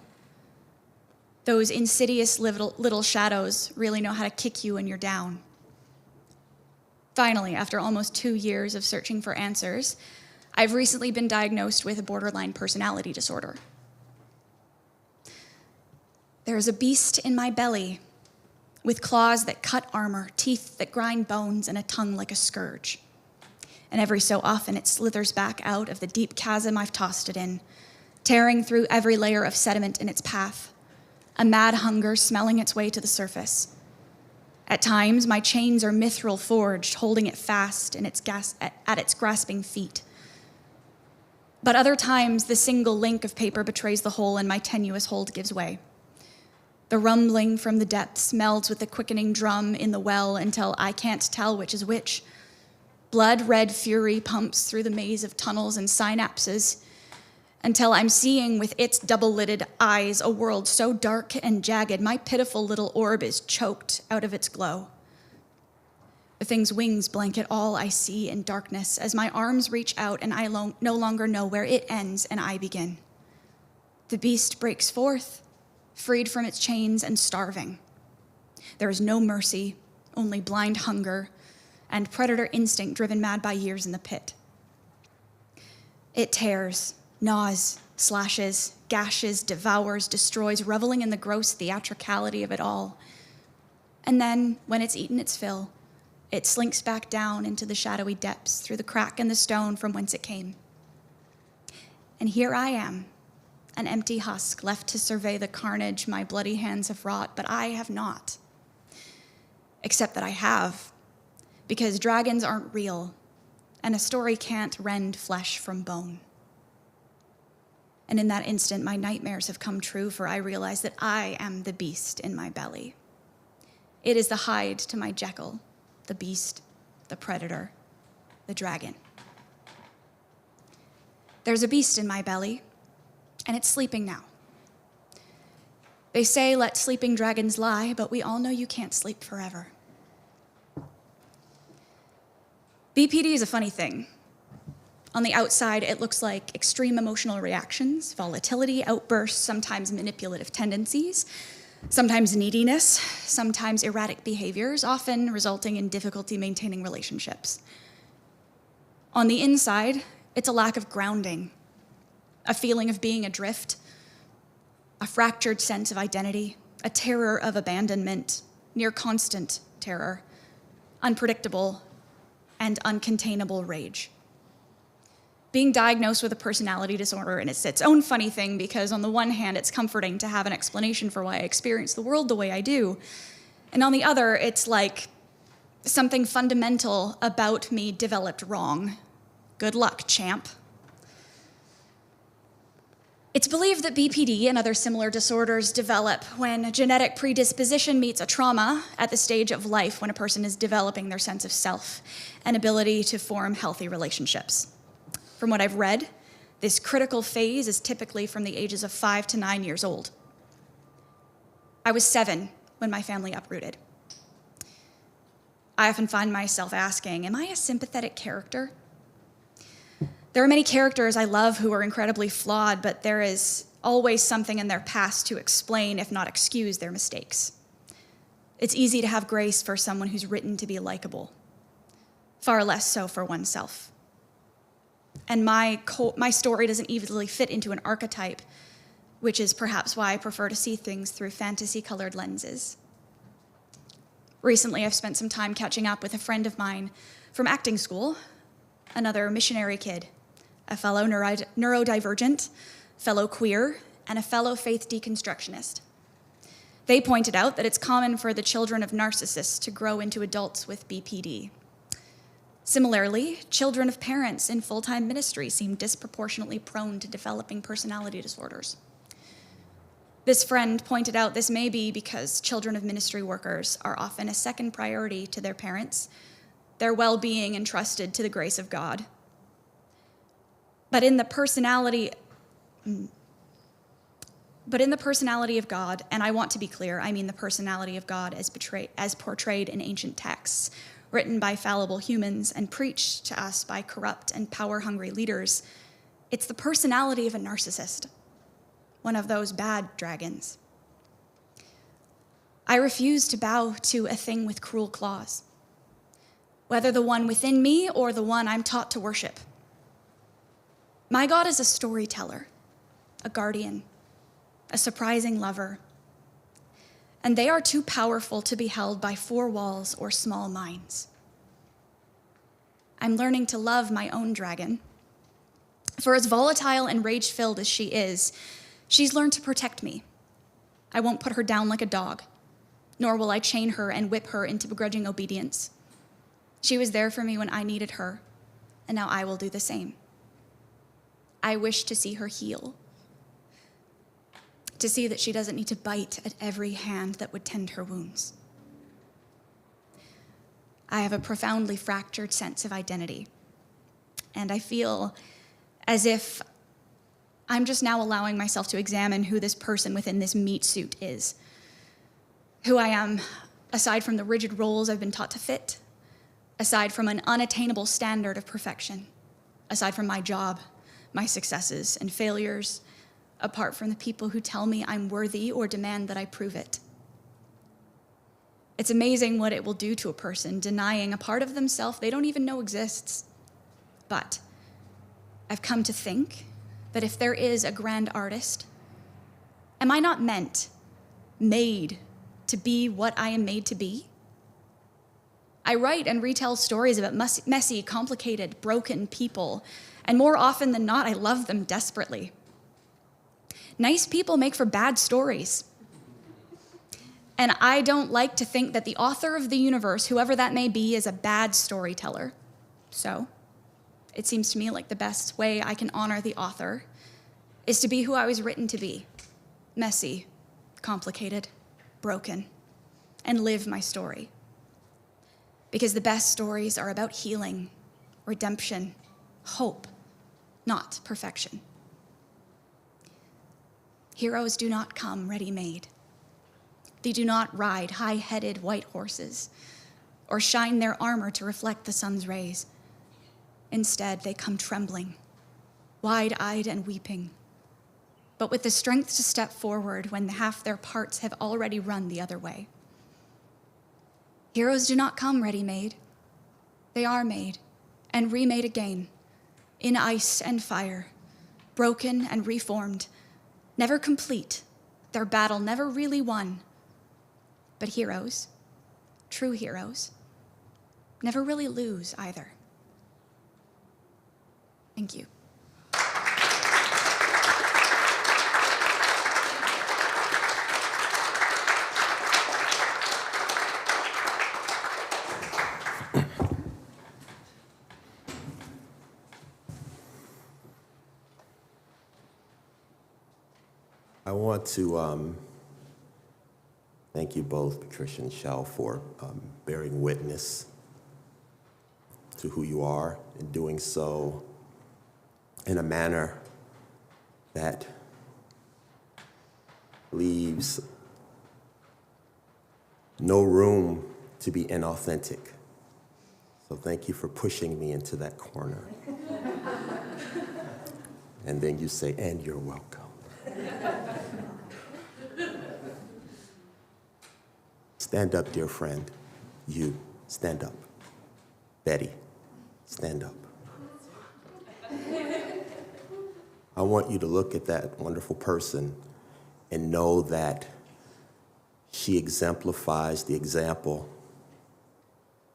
Those insidious little shadows really know how to kick you when you're down. Finally, after almost 2 years of searching for answers, I've recently been diagnosed with a borderline personality disorder. There is a beast in my belly with claws that cut armor, teeth that grind bones, and a tongue like a scourge. and every so often it slithers back out of the deep chasm I've tossed it in, tearing through every layer of sediment in its path, a mad hunger smelling its way to the surface. At times, my chains are mithril forged, holding it fast in at its grasping feet. But other times, the single link of paper betrays the hole and my tenuous hold gives way. The rumbling from the depths melds with the quickening drum in the well until I can't tell which is which. Blood-red fury pumps through the maze of tunnels and synapses until I'm seeing with its double-lidded eyes a world so dark and jagged my pitiful little orb is choked out of its glow. The thing's wings blanket all I see in darkness as my arms reach out and I no longer know where it ends and I begin. The beast breaks forth, freed from its chains and starving. There is no mercy, only blind hunger and predator instinct driven mad by years in the pit. It tears, gnaws, slashes, gashes, devours, destroys, reveling in the gross theatricality of it all. And then, when it's eaten its fill, it slinks back down into the shadowy depths through the crack in the stone from whence it came. And here I am, an empty husk left to survey the carnage my bloody hands have wrought, but I have not. Except that I have, because dragons aren't real, and a story can't rend flesh from bone. And in that instant, my nightmares have come true, for I realize that I am the beast in my belly. It is the hide to my Jekyll, the beast, the predator, the dragon. There's a beast in my belly, and it's sleeping now. They say let sleeping dragons lie, but we all know you can't sleep forever. BPD is a funny thing. On the outside, it looks like extreme emotional reactions, volatility, outbursts, sometimes manipulative tendencies, sometimes neediness, sometimes erratic behaviors, often resulting in difficulty maintaining relationships. On the inside, it's a lack of grounding, a feeling of being adrift, a fractured sense of identity, a terror of abandonment, near constant terror, unpredictable and uncontainable rage. Being diagnosed with a personality disorder, and it's its own funny thing because on the one hand, it's comforting to have an explanation for why I experience the world the way I do. And on the other, it's like something fundamental about me developed wrong. Good luck, champ. It's believed that BPD and other similar disorders develop when a genetic predisposition meets a trauma at the stage of life when a person is developing their sense of self and ability to form healthy relationships. From what I've read, this critical phase is typically from the ages of 5 to 9 years old. I was 7 when my family uprooted. I often find myself asking, am I a sympathetic character? There are many characters I love who are incredibly flawed, but there is always something in their past to explain, if not excuse, their mistakes. It's easy to have grace for someone who's written to be likable, far less so for oneself. And my story doesn't easily fit into an archetype, which is perhaps why I prefer to see things through fantasy-colored lenses. Recently, I've spent some time catching up with a friend of mine from acting school, another missionary kid, a fellow neurodivergent, fellow queer, and a fellow faith deconstructionist. They pointed out that it's common for the children of narcissists to grow into adults with BPD. Similarly, children of parents in full-time ministry seem disproportionately prone to developing personality disorders. This friend pointed out this may be because children of ministry workers are often a second priority to their parents, their well-being entrusted to the grace of God. But in the personality of God, and I want to be clear, I mean the personality of God as portrayed in ancient texts, written by fallible humans and preached to us by corrupt and power-hungry leaders, it's the personality of a narcissist, one of those bad dragons. I refuse to bow to a thing with cruel claws, whether the one within me or the one I'm taught to worship. My God is a storyteller, a guardian, a surprising lover, and they are too powerful to be held by 4 walls or small minds. I'm learning to love my own dragon. For as volatile and rage-filled as she is, she's learned to protect me. I won't put her down like a dog, nor will I chain her and whip her into begrudging obedience. She was there for me when I needed her, and now I will do the same. I wish to see her heal, to see that she doesn't need to bite at every hand that would tend her wounds. I have a profoundly fractured sense of identity, and I feel as if I'm just now allowing myself to examine who this person within this meat suit is, who I am aside from the rigid roles I've been taught to fit, aside from an unattainable standard of perfection, aside from my job, my successes and failures, apart from the people who tell me I'm worthy or demand that I prove it. It's amazing what it will do to a person, denying a part of themselves they don't even know exists. But I've come to think that if there is a grand artist, am I not made to be what I am made to be? I write and retell stories about messy, complicated, broken people, and more often than not, I love them desperately. Nice people make for bad stories. And I don't like to think that the author of the universe, whoever that may be, is a bad storyteller. So it seems to me like the best way I can honor the author is to be who I was written to be: messy, complicated, broken, and live my story. Because the best stories are about healing, redemption, hope, not perfection. Heroes do not come ready-made. They do not ride high-headed white horses or shine their armor to reflect the sun's rays. Instead, they come trembling, wide-eyed and weeping, but with the strength to step forward when half their parts have already run the other way. Heroes do not come ready-made. They are made and remade again, in ice and fire, broken and reformed, never complete, their battle never really won. But heroes, true heroes, never really lose either. Thank you. I want to thank you both, Patricia and Shell, for bearing witness to who you are and doing so in a manner that leaves no room to be inauthentic. So thank you for pushing me into that corner. And then you say, and you're welcome. Stand up, dear friend. You, stand up. Betty, stand up. I want you to look at that wonderful person and know that she exemplifies the example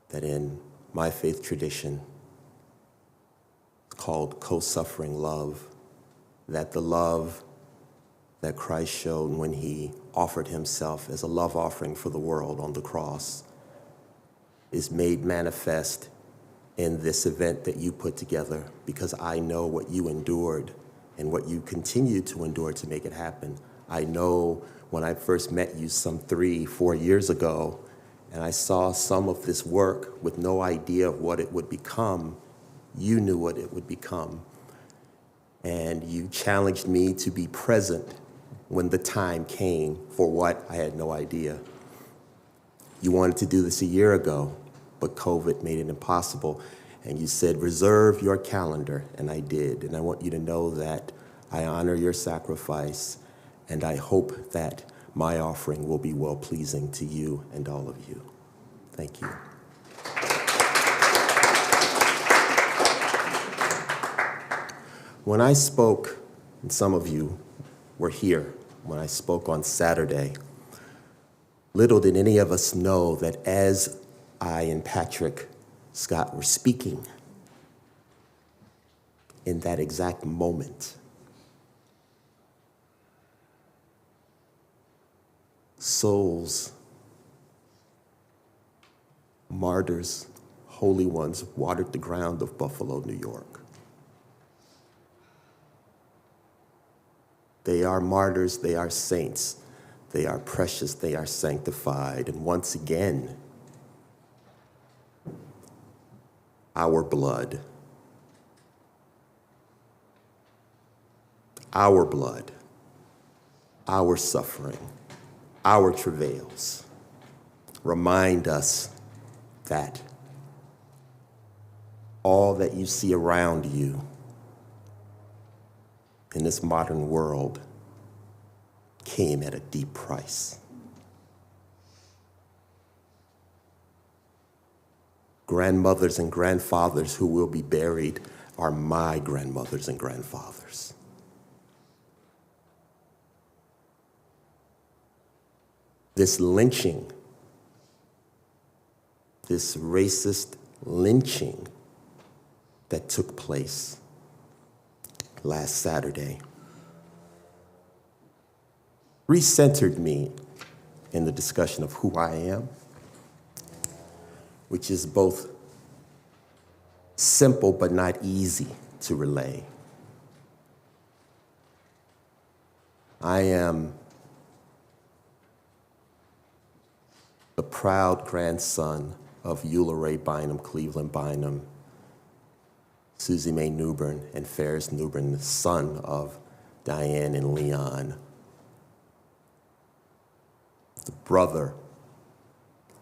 that in my faith tradition is called co-suffering love, that the love that Christ showed when he offered himself as a love offering for the world on the cross is made manifest in this event that you put together, because I know what you endured and what you continue to endure to make it happen. I know when I first met you some 3-4 years ago, and I saw some of this work with no idea of what it would become, you knew what it would become. And you challenged me to be present when the time came for what I had no idea. You wanted to do this a year ago, but COVID made it impossible. And you said, reserve your calendar, and I did. And I want you to know that I honor your sacrifice, and I hope that my offering will be well-pleasing to you and all of you. Thank you. When I spoke, and some of you were here, when I spoke on Saturday, little did any of us know that as I and Patrick Scott were speaking, in that exact moment. Souls, martyrs, holy ones, watered the ground of Buffalo, New York. They are martyrs, they are saints, they are precious, they are sanctified. And once again, our blood, our suffering, our travails remind us that all that you see around you in this modern world came at a deep price. Grandmothers and grandfathers who will be buried are my grandmothers and grandfathers. This lynching, this racist lynching that took place last Saturday recentered me in the discussion of who I am, which is both simple but not easy to relay. I am the proud grandson of Eula Ray Bynum, Cleveland Bynum, Susie Mae Newbern, and Ferris Newbern, the son of Diane and Leon, the brother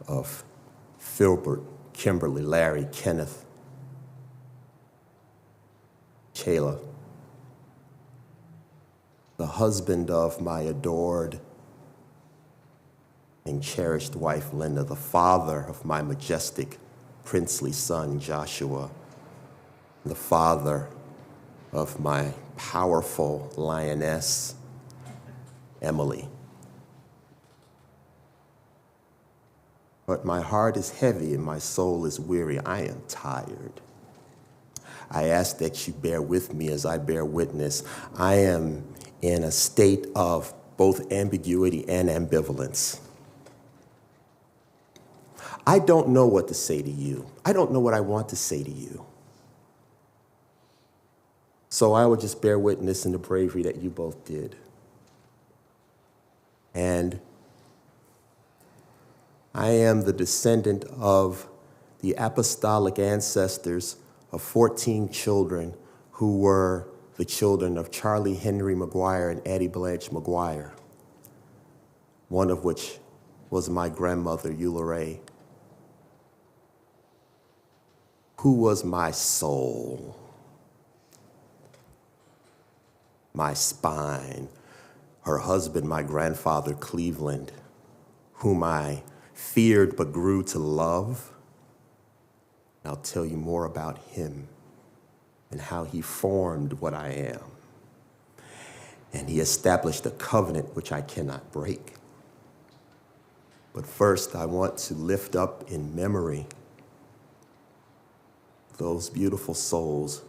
of Filbert, Kimberly, Larry, Kenneth, Kayla, the husband of my adored and cherished wife, Linda, the father of my majestic, princely son, Joshua, the father of my powerful lioness, Emily. But my heart is heavy and my soul is weary. I am tired. I ask that you bear with me as I bear witness. I am in a state of both ambiguity and ambivalence. I don't know what to say to you. I don't know what I want to say to you. So I will just bear witness in the bravery that you both did. And I am the descendant of the apostolic ancestors of 14 children who were the children of Charlie Henry McGuire and Addie Blanche McGuire, one of which was my grandmother, Eula Ray, who was my soul, my spine, her husband, my grandfather, Cleveland, whom I feared but grew to love. I'll tell you more about him and how he formed what I am. And he established a covenant which I cannot break. But first, I want to lift up in memory those beautiful souls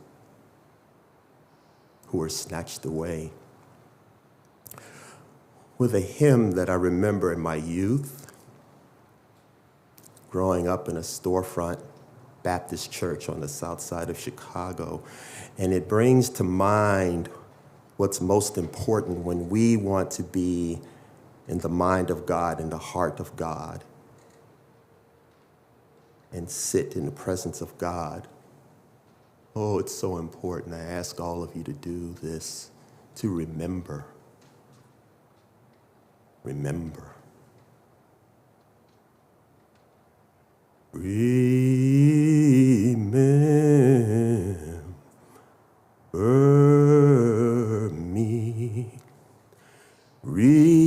who were snatched away with a hymn that I remember in my youth, growing up in a storefront Baptist church on the south side of Chicago. And it brings to mind what's most important when we want to be in the mind of God, in the heart of God, and sit in the presence of God. Oh, it's so important. I ask all of you to do this, to remember. Remember. Remember me. Remember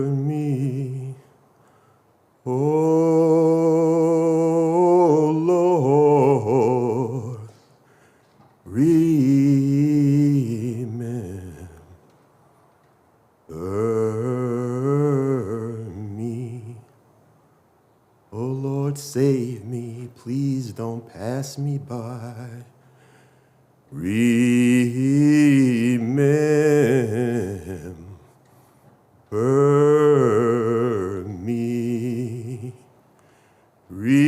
me. Oh Lord, remember me. Oh Lord, save me, please don't pass me by. Remember me. Remember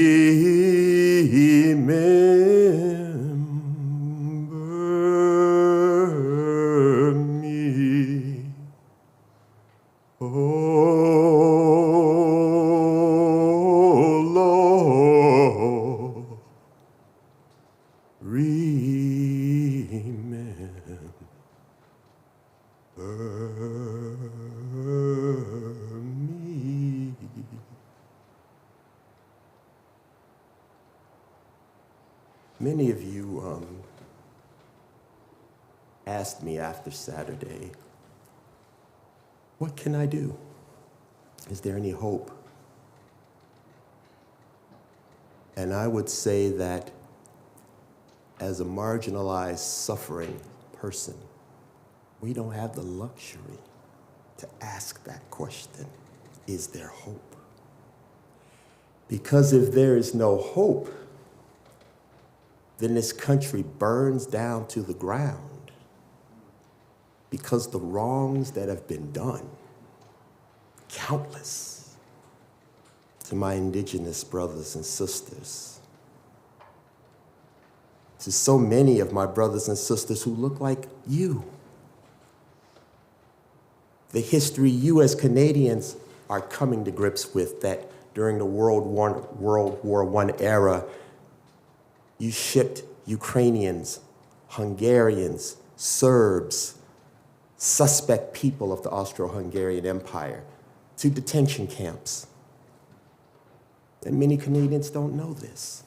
me. Oh, Lord. Remember me. Many of you asked me after Saturday, what can I do? Is there any hope? And I would say that as a marginalized, suffering person, we don't have the luxury to ask that question, is there hope? Because if there is no hope, then this country burns down to the ground because the wrongs that have been done, countless, to my indigenous brothers and sisters, to so many of my brothers and sisters who look like you. The history you as Canadians are coming to grips with, that during the World War I era, you shipped Ukrainians, Hungarians, Serbs, suspect people of the Austro-Hungarian Empire to detention camps. And many Canadians don't know this.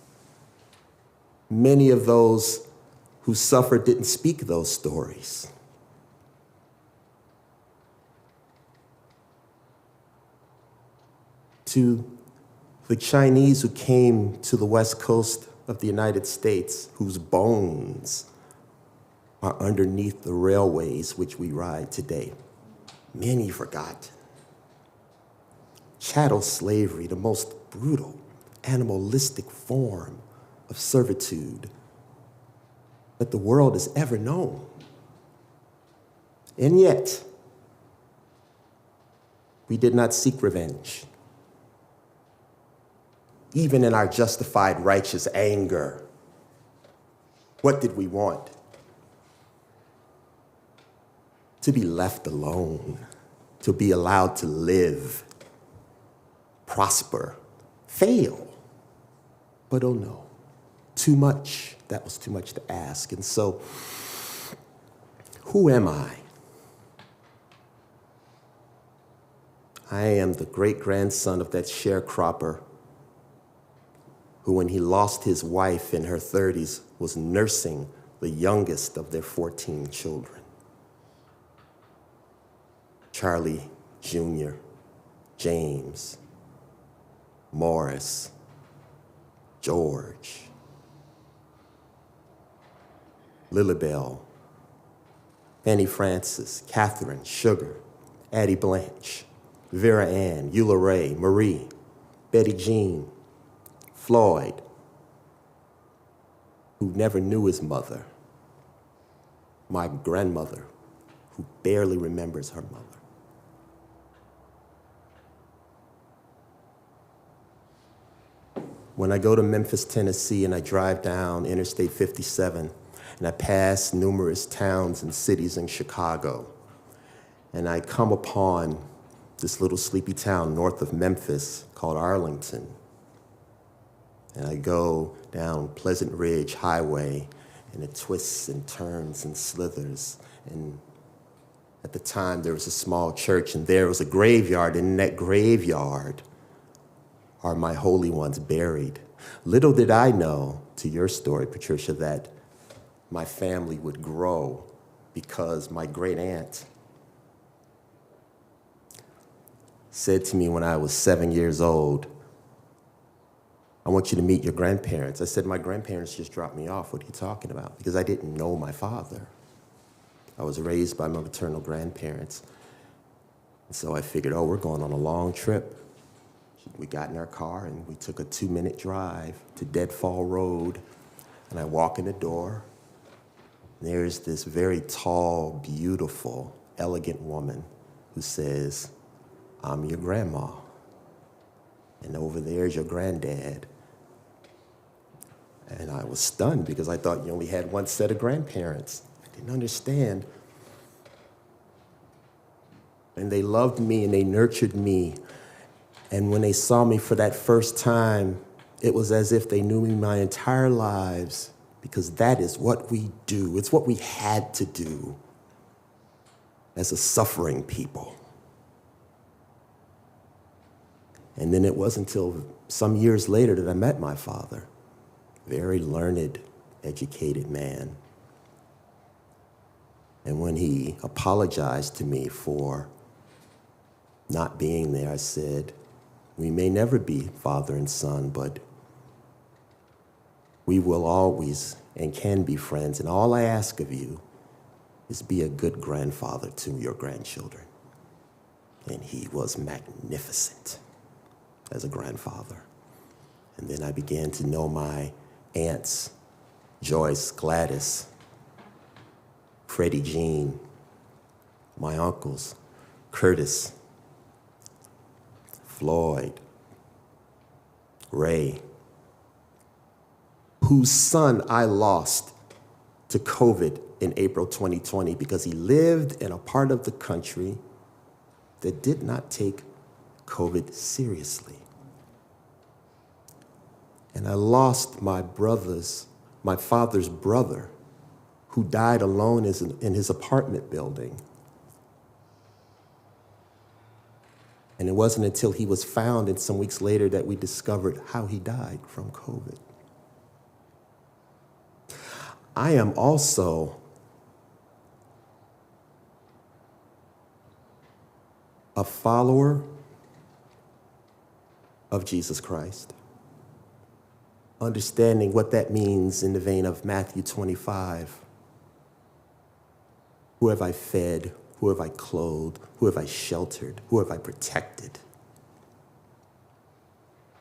Many of those who suffered didn't speak those stories. To the Chinese who came to the west coast of the United States, whose bones are underneath the railways which we ride today. Many forgotten. Chattel slavery, the most brutal, animalistic form of servitude that the world has ever known. And yet, we did not seek revenge. Even in our justified, righteous anger, what did we want? To be left alone, to be allowed to live, prosper, fail. But oh no, too much. That was too much to ask. And so, who am I? I am the great-grandson of that sharecropper who, when he lost his wife in her 30s, was nursing the youngest of their 14 children. Charlie Jr., James, Morris, George, Lilibel, Fanny Francis, Catherine, Sugar, Addie Blanche, Vera Ann, Eula Ray, Marie, Betty Jean, Floyd, who never knew his mother, my grandmother, who barely remembers her mother. When I go to Memphis, Tennessee, and I drive down Interstate 57, and I pass numerous towns and cities in Chicago, and I come upon this little sleepy town north of Memphis called Arlington, and I go down Pleasant Ridge Highway, and it twists and turns and slithers, and at the time there was a small church, and there was a graveyard, and in that graveyard are my holy ones buried. Little did I know, to your story, Patricia, that my family would grow because my great aunt said to me when I was 7 years old, I want you to meet your grandparents. I said, my grandparents just dropped me off. What are you talking about? Because I didn't know my father. I was raised by my maternal grandparents. And so I figured, oh, we're going on a long trip. We got in our car and we took a 2-minute drive to Deadfall Road. And I walk in the door. And there's this very tall, beautiful, elegant woman who says, "I'm your grandma. And over there's your granddad." And I was stunned because I thought you only had one set of grandparents. I didn't understand. And they loved me and they nurtured me. And when they saw me for that first time, it was as if they knew me my entire lives, because that is what we do. It's what we had to do as a suffering people. And then it wasn't until some years later that I met my father. Very learned, educated man. And when he apologized to me for not being there, I said, "We may never be father and son, but we will always and can be friends. And all I ask of you is be a good grandfather to your grandchildren." And he was magnificent as a grandfather. And then I began to know my aunts, Joyce, Gladys, Freddie Jean, my uncles, Curtis, Floyd, Ray, whose son I lost to COVID in April 2020 because he lived in a part of the country that did not take COVID seriously. And I lost my father's brother, who died alone in his apartment building. And it wasn't until he was found and some weeks later that we discovered how he died from COVID. I am also a follower of Jesus Christ, understanding what that means in the vein of Matthew 25. Who have I fed? Who have I clothed? Who have I sheltered? Who have I protected?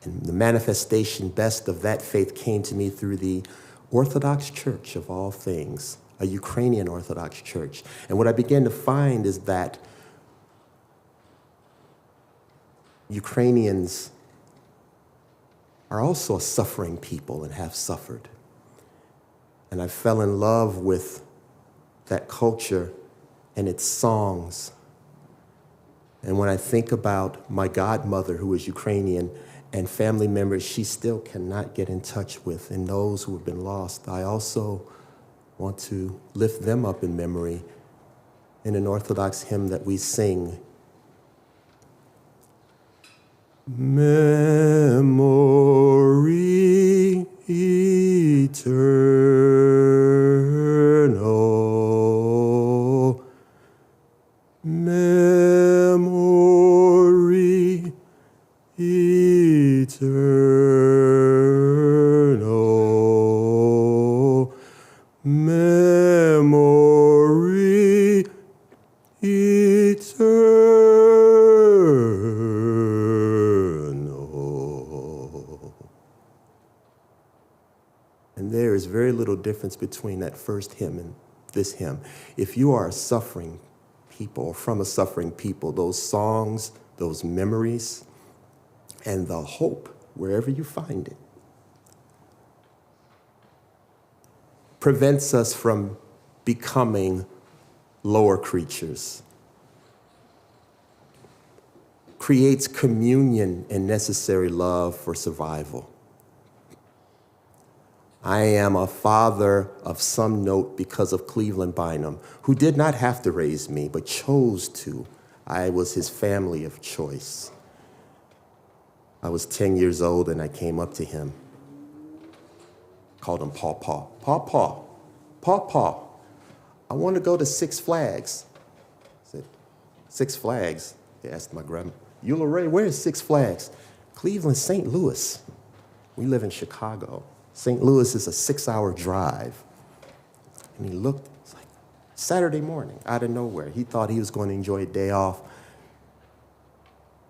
And the manifestation best of that faith came to me through the Orthodox Church of all things, a Ukrainian Orthodox Church. And what I began to find is that Ukrainians are also a suffering people and have suffered. And I fell in love with that culture and its songs. And when I think about my godmother, who is Ukrainian, and family members she still cannot get in touch with, and those who have been lost, I also want to lift them up in memory in an Orthodox hymn that we sing. Memory eternal, memory eternal, memory eternal. And there is very little difference between that first hymn and this hymn. If you are a suffering people, or from a suffering people, those songs, those memories, and the hope, wherever you find it, prevents us from becoming lower creatures, creates communion and necessary love for survival. I am a father of some note because of Cleveland Bynum, who did not have to raise me, but chose to. I was his family of choice. I was 10 years old and I came up to him, called him Paw Paw. Paw Paw, Paw Paw, I want to go to Six Flags. I said, Six Flags? They asked my grandma, Eula Ray, where is Six Flags? Cleveland, St. Louis. We live in Chicago. St. Louis is a 6-hour drive. And he looked, it's like Saturday morning, out of nowhere. He thought he was going to enjoy a day off.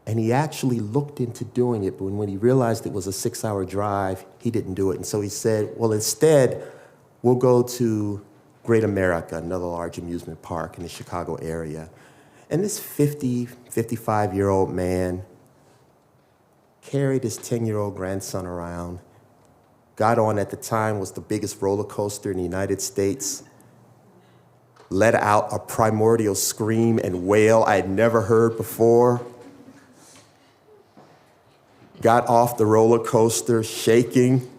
And he actually looked into doing it, but when he realized it was a 6-hour drive, he didn't do it. And so he said, well, instead, we'll go to Great America, another large amusement park in the Chicago area. And this 55-year-old man carried his 10-year-old grandson around, got on at the time was the biggest roller coaster in the United States, let out a primordial scream and wail I had never heard before, got off the roller coaster shaking,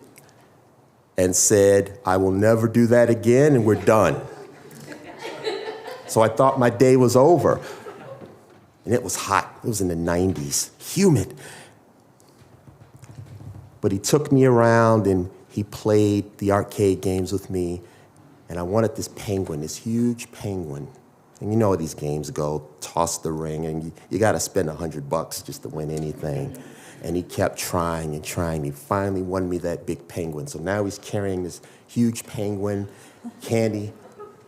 and said, I will never do that again, and we're done. So I thought my day was over. And it was hot. It was in the 90s, humid. But he took me around and he played the arcade games with me. And I wanted this penguin, this huge penguin. And you know how these games go, toss the ring, and you gotta spend $100 just to win anything. And he kept trying and trying. He finally won me that big penguin. So now he's carrying this huge penguin, candy,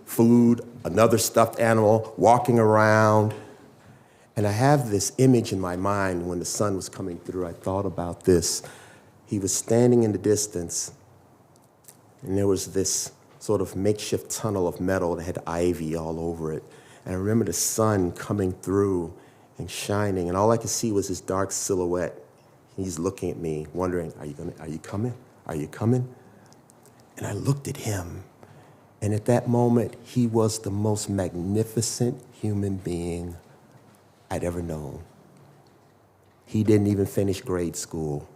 food, another stuffed animal, walking around. And I have this image in my mind when the sun was coming through. I thought about this. He was standing in the distance, and there was this sort of makeshift tunnel of metal that had ivy all over it. And I remember the sun coming through and shining, and all I could see was his dark silhouette. He's looking at me, wondering, are you coming? Are you coming? And I looked at him, and at that moment, he was the most magnificent human being I'd ever known. He didn't even finish grade school.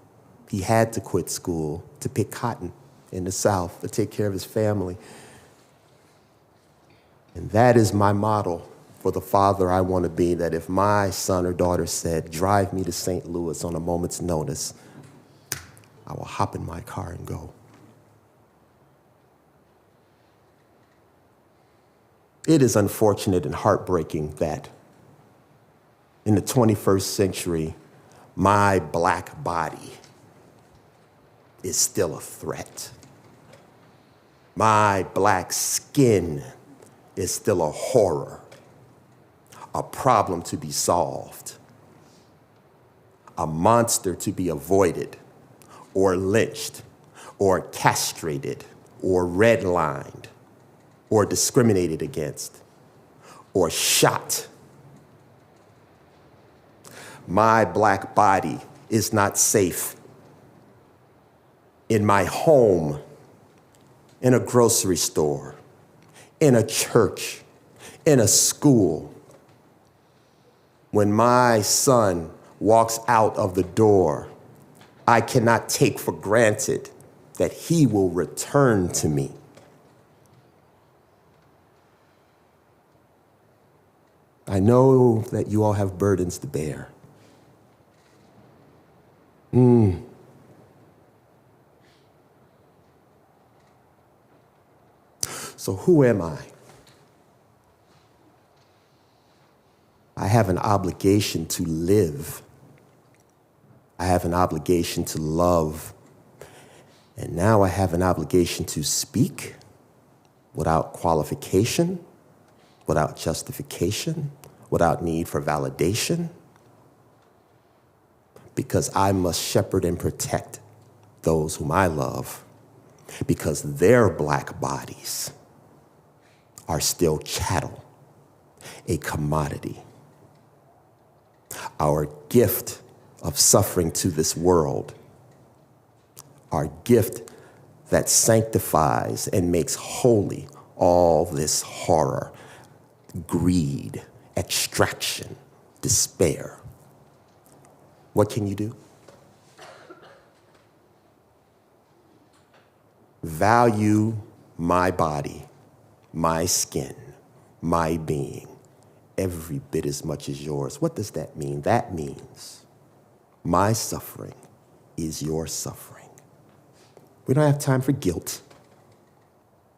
He had to quit school to pick cotton in the South to take care of his family. And that is my model for the father I want to be, that if my son or daughter said, drive me to St. Louis on a moment's notice, I will hop in my car and go. It is unfortunate and heartbreaking that in the 21st century, my black body is still a threat. My black skin is still a horror, a problem to be solved, a monster to be avoided, or lynched, or castrated, or redlined, or discriminated against, or shot. My black body is not safe in my home, in a grocery store, in a church, in a school. When my son walks out of the door, I cannot take for granted that he will return to me. I know that you all have burdens to bear. So who am I? I have an obligation to live. I have an obligation to love. And now I have an obligation to speak without qualification, without justification, without need for validation, because I must shepherd and protect those whom I love, because their black bodies are still chattel, a commodity. Our gift of suffering to this world, our gift that sanctifies and makes holy all this horror, greed, extraction, despair. What can you do? Value my body, my skin, my being, every bit as much as yours. What does that mean? That means my suffering is your suffering. We don't have time for guilt.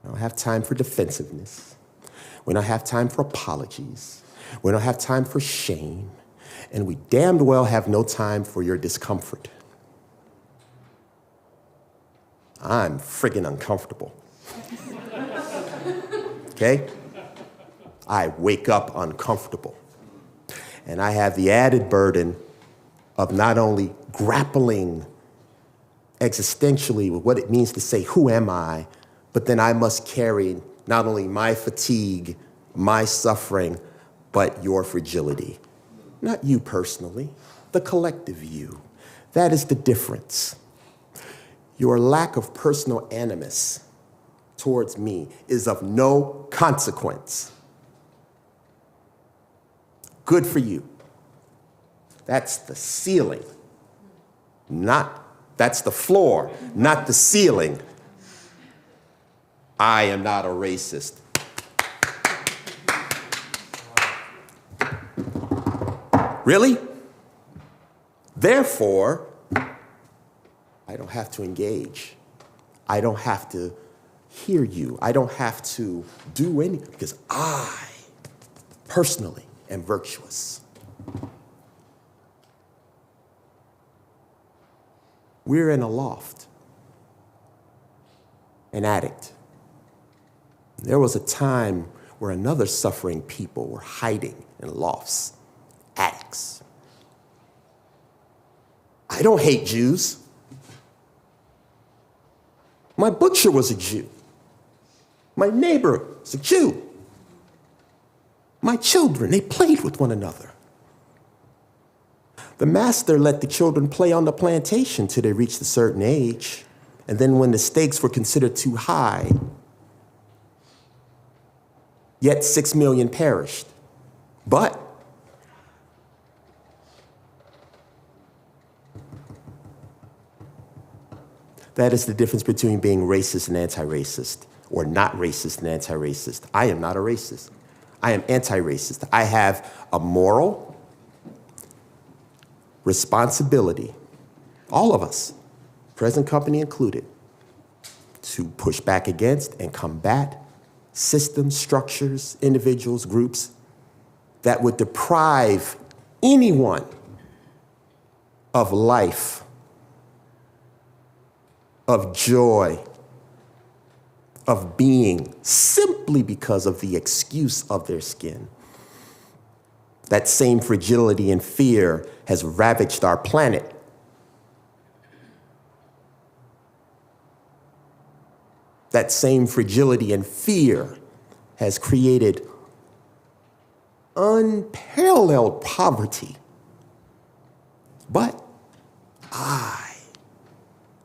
We don't have time for defensiveness. We don't have time for apologies. We don't have time for shame. And we damned well have no time for your discomfort. I'm friggin' uncomfortable. Okay? I wake up uncomfortable. And I have the added burden of not only grappling existentially with what it means to say, who am I? But then I must carry not only my fatigue, my suffering, but your fragility. Not you personally, the collective you. That is the difference. Your lack of personal animus towards me is of no consequence. Good for you. That's the ceiling. That's the floor, not the ceiling. I am not a racist. Really? Therefore, I don't have to engage. I don't have to hear you. I don't have to do anything because I personally am virtuous. We're in a loft, an addict. There was a time where another suffering people were hiding in lofts, addicts. I don't hate Jews. My butcher was a Jew. My neighbor was a Jew. My children, they played with one another. The master let the children play on the plantation till they reached a certain age. And then when the stakes were considered too high, yet 6 million perished. But that is the difference between being racist and anti-racist, or not racist and anti-racist. I am not a racist. I am anti-racist. I have a moral responsibility, all of us, present company included, to push back against and combat systems, structures, individuals, groups that would deprive anyone of life, of joy, of being, simply because of the excuse of their skin. That same fragility and fear has ravaged our planet. That same fragility and fear has created unparalleled poverty. But I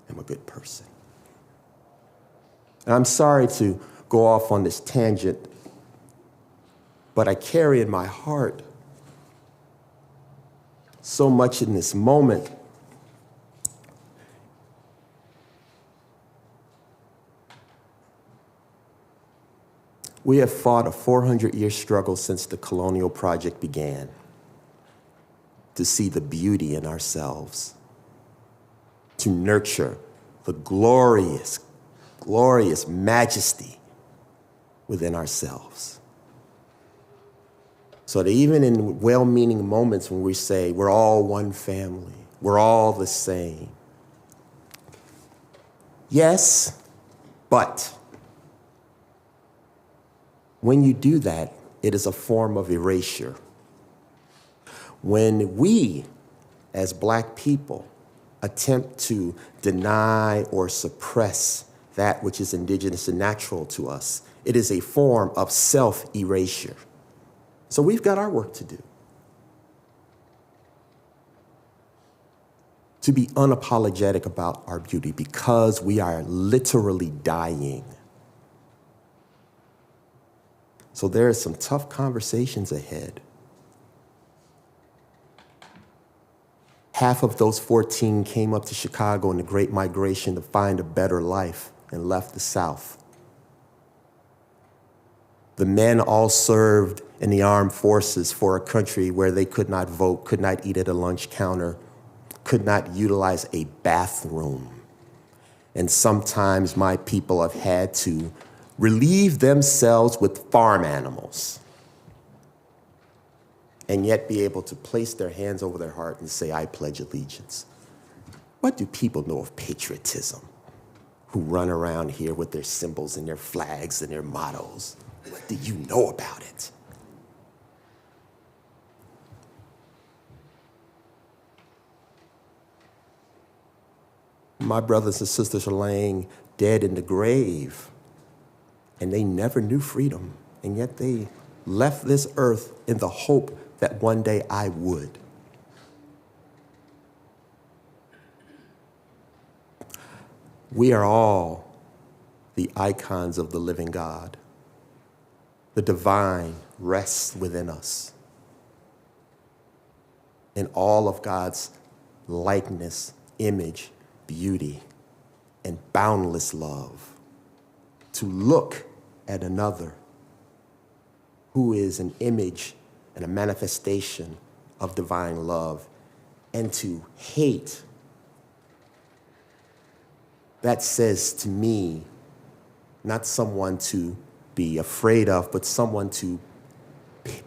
am a good person. And I'm sorry to go off on this tangent, but I carry in my heart so much in this moment. We have fought a 400-year struggle since the colonial project began to see the beauty in ourselves, to nurture the glorious, glorious majesty within ourselves. So that even in well-meaning moments when we say we're all one family, we're all the same. Yes, but when you do that, it is a form of erasure. When we, as Black people, attempt to deny or suppress that which is indigenous and natural to us, it is a form of self-erasure. So we've got our work to do. To be unapologetic about our beauty because we are literally dying. So there are some tough conversations ahead. Half of those 14 came up to Chicago in the Great Migration to find a better life and left the South. The men all served in the armed forces for a country where they could not vote, could not eat at a lunch counter, could not utilize a bathroom. And sometimes my people have had to relieve themselves with farm animals and yet be able to place their hands over their heart and say, I pledge allegiance. What do people know of patriotism who run around here with their symbols and their flags and their mottos? What do you know about it? My brothers and sisters are laying dead in the grave, and they never knew freedom, and yet they left this earth in the hope that one day I would. We are all the icons of the living God. The divine rests within us. In all of God's likeness, image, beauty, and boundless love. To look at another who is an image and a manifestation of divine love, and to hate, that says to me, not someone to be afraid of, but someone to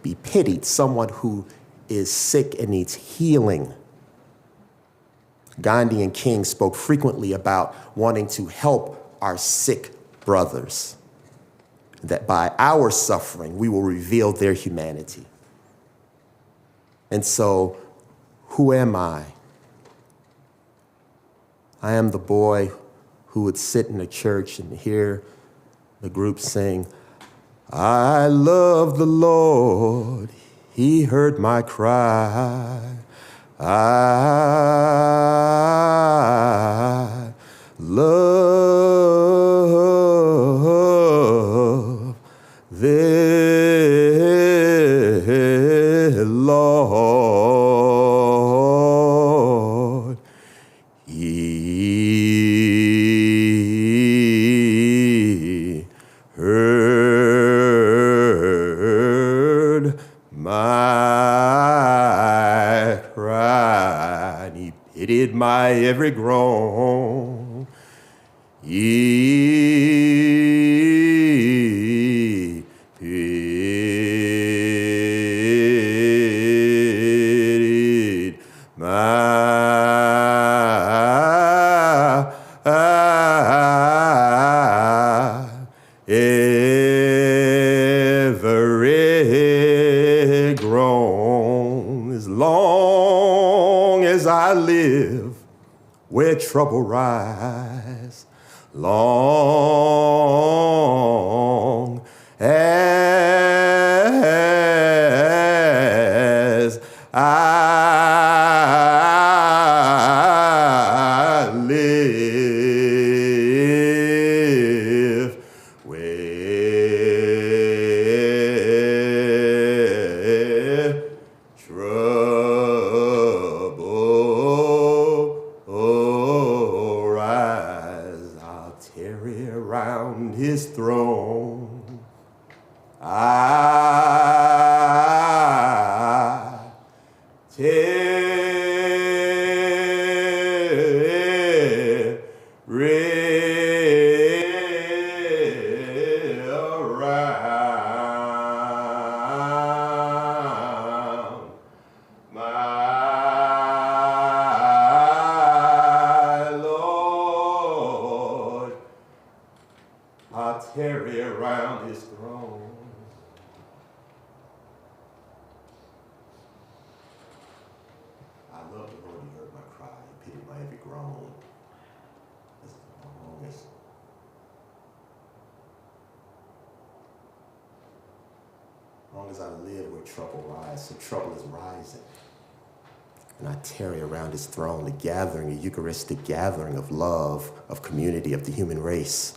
be pitied, someone who is sick and needs healing. Gandhi and King spoke frequently about wanting to help our sick brothers, that by our suffering, we will reveal their humanity. And so, who am I? I am the boy who would sit in a church and hear the group sing, I love the Lord, He heard my cry. I love the Lord. He heard my cry, and He pitied my every groan. He pitied my every groan. As long as I live, where trouble rise, long as I live, where trouble rise, I'll tarry around His throne. I tarry around my Lord. I'll tarry around His throne. I love the Lord, He heard my cry, He pitied my every groan. As long as I live where trouble rise, so trouble is rising. And I tarry around His throne, the gathering, a Eucharistic gathering of love, of community, of the human race.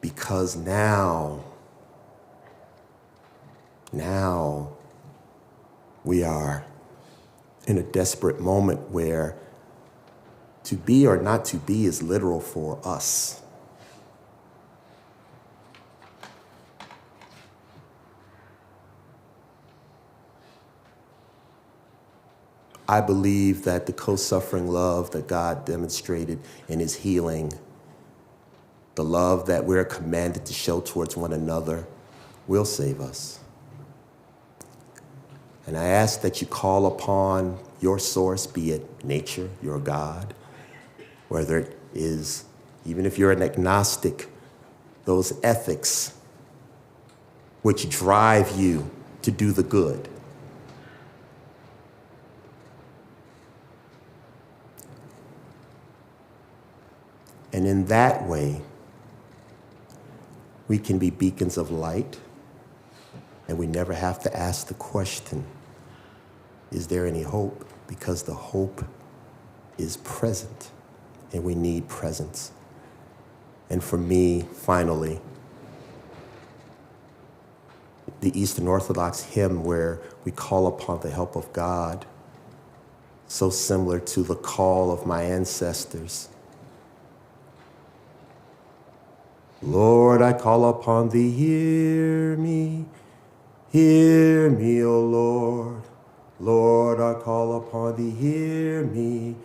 Because now we are in a desperate moment where to be or not to be is literal for us. I believe that the co-suffering love that God demonstrated in His healing, the love that we're commanded to show towards one another, will save us. And I ask that you call upon your source, be it nature, your God, whether it is, even if you're an agnostic, those ethics which drive you to do the good. And in that way, we can be beacons of light, and we never have to ask the question, is there any hope? Because the hope is present, and we need presence. And for me, finally, the Eastern Orthodox hymn where we call upon the help of God, so similar to the call of my ancestors. Lord, I call upon thee, hear me, O Lord. Lord, I call upon thee, hear me,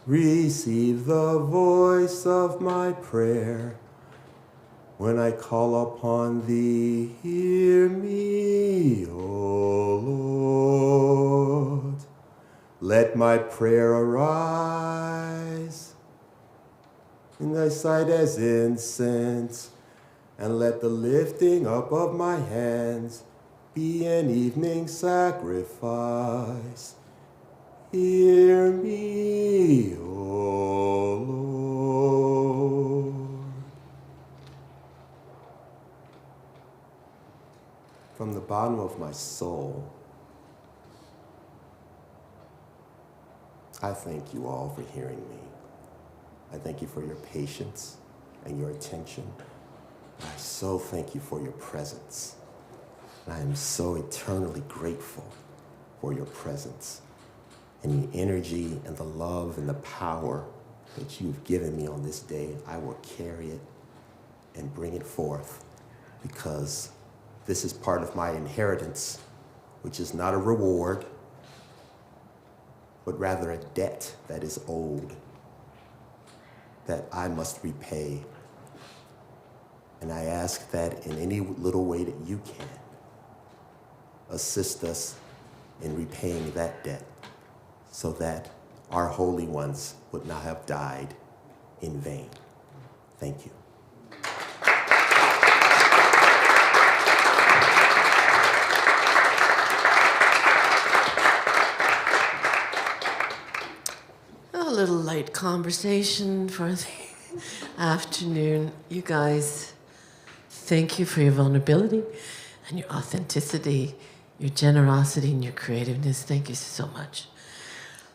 receive the voice of my prayer. When I call upon thee, hear me, O Lord. Let my prayer arise in thy sight as incense, and let the lifting up of my hands be an evening sacrifice. Hear me, O Lord. From the bottom of my soul, I thank you all for hearing me. I thank you for your patience and your attention. I so thank you for your presence. And I am so eternally grateful for your presence and the energy and the love and the power that you've given me on this day. I will carry it and bring it forth, because this is part of my inheritance, which is not a reward, but rather a debt that is owed, that I must repay. And I ask that in any little way that you can, assist us in repaying that debt, so that our holy ones would not have died in vain. Thank you. A little light conversation for the afternoon. You guys, thank you for your vulnerability and your authenticity, your generosity and your creativeness. Thank you so much.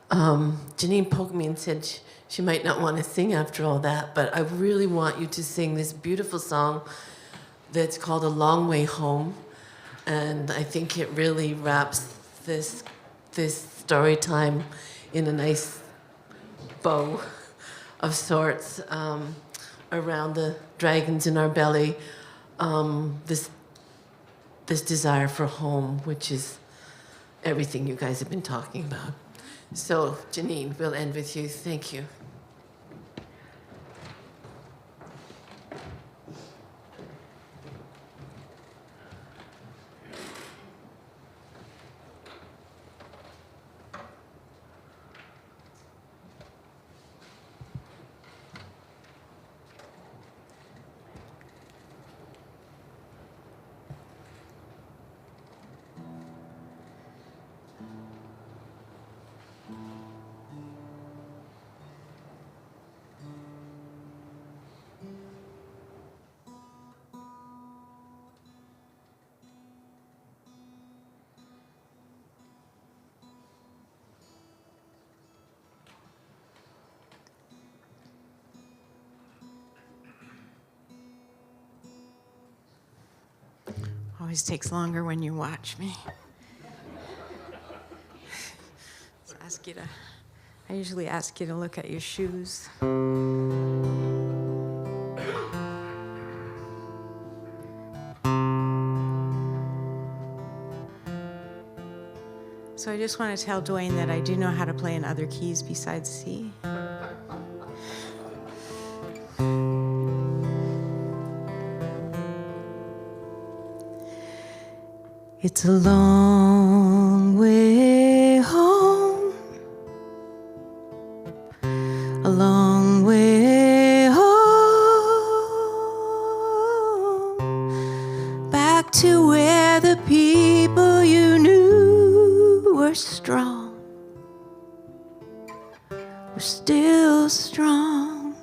Janine poked me and said she might not want to sing after all that, but I really want you to sing this beautiful song that's called A Long Way Home. And I think it really wraps this story time in a nice bow of sorts around the dragons in our belly, this desire for home, which is everything you guys have been talking about. So, Janine, we'll end with you. Thank you. Always takes longer when you watch me. I usually ask you to look at your shoes. So I just want to tell Dwayne that I do know how to play in other keys besides C. It's a long way home, a long way home, back to where the people you knew were strong, were still strong.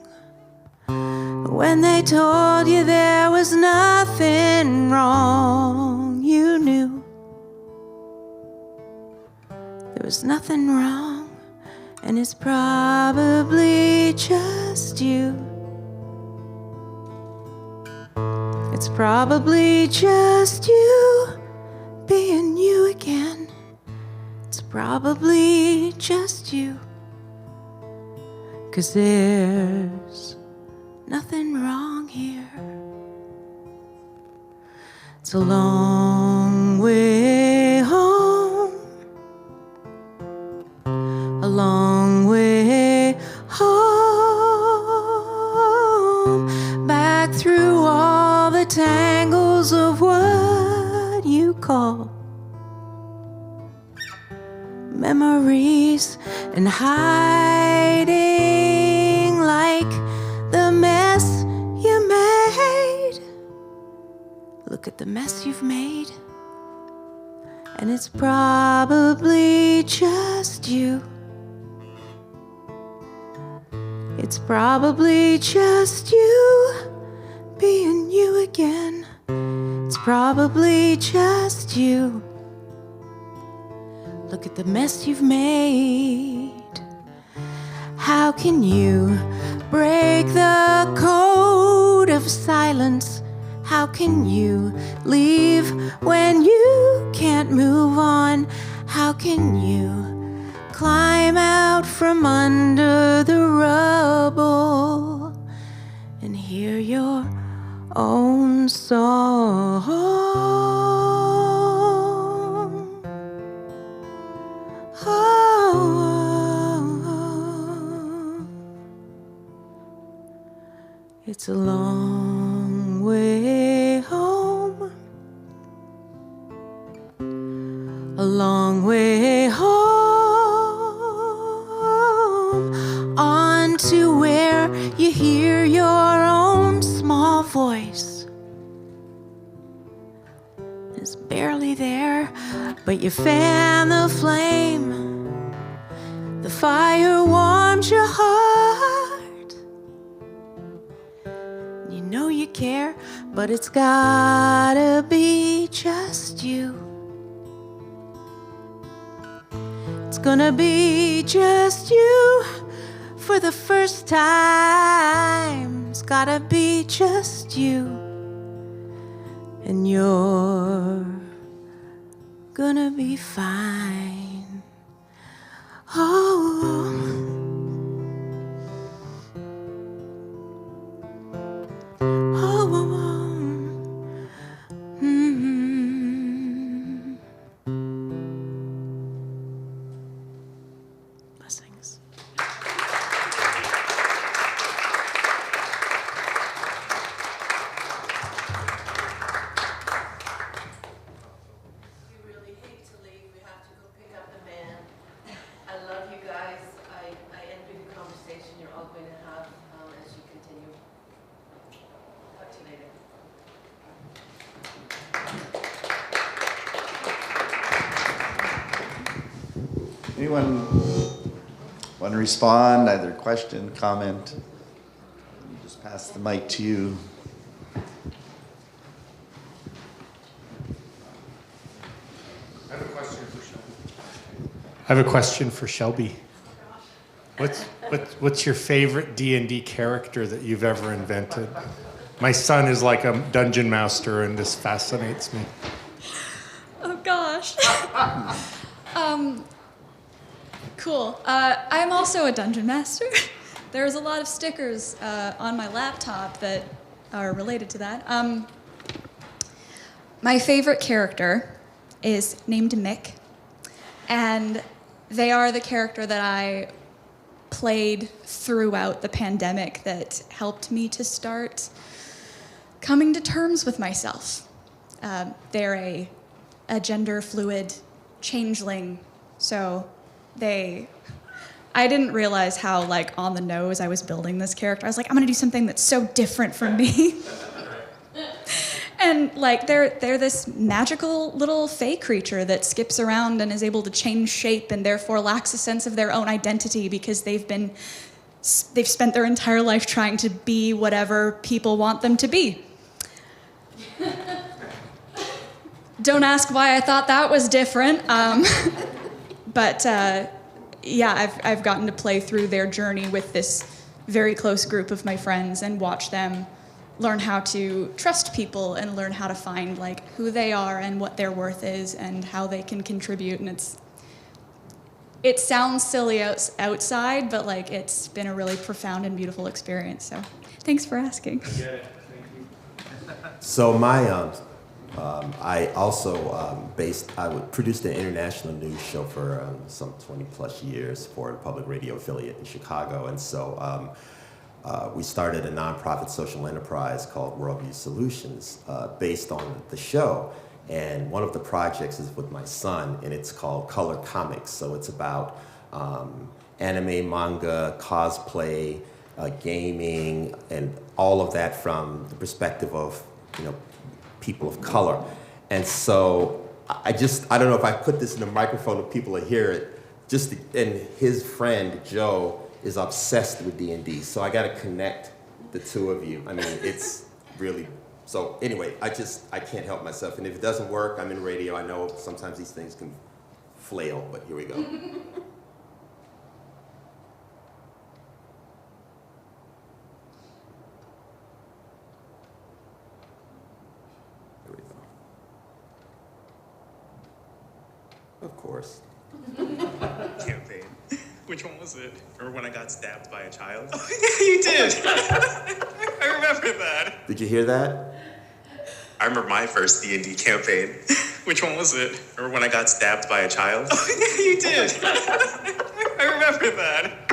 When they told you there was nothing wrong, you knew there was nothing wrong, and it's probably just you. It's probably just you being you again. It's probably just you, 'cause there's nothing wrong here. It's a long way home, a long way home, back through all the tangles of what you call memories, and hiding like the mess you made. Look at the mess you've made, and it's probably just you. It's probably just you being you again. It's probably just you. Look at the mess you've made. How can you break the code of silence? How can you leave when you can't move on? How can you climb out from under the rubble and hear your own song? It's a long way home, a long way home, on to where you hear your own small voice. It's barely there, but you fan the flame. The fire warms your heart. You know you care, but it's gotta be just you. It's gonna be just you for the first time. It's gotta be just you, and you're gonna be fine. Oh, blessings. We really hate to leave. We have to go pick up the man. I love you guys. I envy the conversation you're all going to have as you continue. Talk to you later. Anyone want to respond, either question, comment? Just pass the mic to you. I have a question for Shelby. What's your favorite D&D character that you've ever invented? My son is like a dungeon master, and this fascinates me. Oh gosh. Cool. I'm also a dungeon master. There's a lot of stickers on my laptop that are related to that. My favorite character is named Mick, and they are the character that I played throughout the pandemic that helped me to start coming to terms with myself. They're a gender fluid changeling, so I didn't realize how like on the nose I was building this character. I was like, I'm gonna do something that's so different from me. And like they're this magical little fey creature that skips around and is able to change shape and therefore lacks a sense of their own identity because they've been they've spent their entire life trying to be whatever people want them to be. Don't ask why I thought that was different. But I've gotten to play through their journey with this very close group of my friends and watch them learn how to trust people and learn how to find like who they are and what their worth is and how they can contribute. And it sounds silly outside, but like it's been a really profound and beautiful experience. So thanks for asking. I get it. Thank you. So I also produced an international news show for some 20 plus years for a public radio affiliate in Chicago. And so we started a nonprofit social enterprise called Worldview Solutions based on the show. And one of the projects is with my son, and it's called Color Comics. So it's about anime, manga, cosplay, gaming, and all of that from the perspective of, people of color. And so I don't know if I put this in the microphone if people will hear it, and his friend, Joe, is obsessed with D&D. So I got to connect the two of you. I mean, it's really, so anyway, I can't help myself. And if it doesn't work, I'm in radio. I know sometimes these things can flail, but here we go. Here we go. Of course. Campaign. Which one was it? Remember when I got stabbed by a child? Oh, yeah, you did. I remember that. Did you hear that? I remember my first D&D campaign. Which one was it? Remember when I got stabbed by a child? Oh, yeah, you did. I remember that.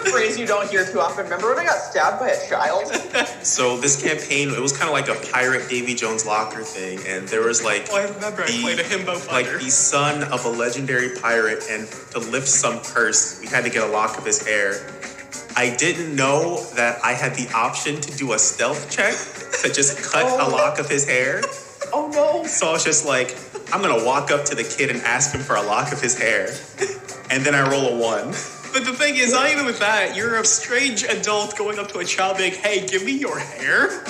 The phrase you don't hear too often. Remember when I got stabbed by a child? So this campaign, it was kind of like a pirate Davy Jones locker thing, and there was like I remember I played a himbo fighter. like the son of a legendary pirate, and to lift some curse, we had to get a lock of his hair. I didn't know that I had the option to do a stealth check to just cut a lock of his hair. Oh no. So I was just like, I'm gonna walk up to the kid and ask him for a lock of his hair, and then I roll a 1. But the thing is, not even with that, you're a strange adult going up to a child being, hey, give me your hair?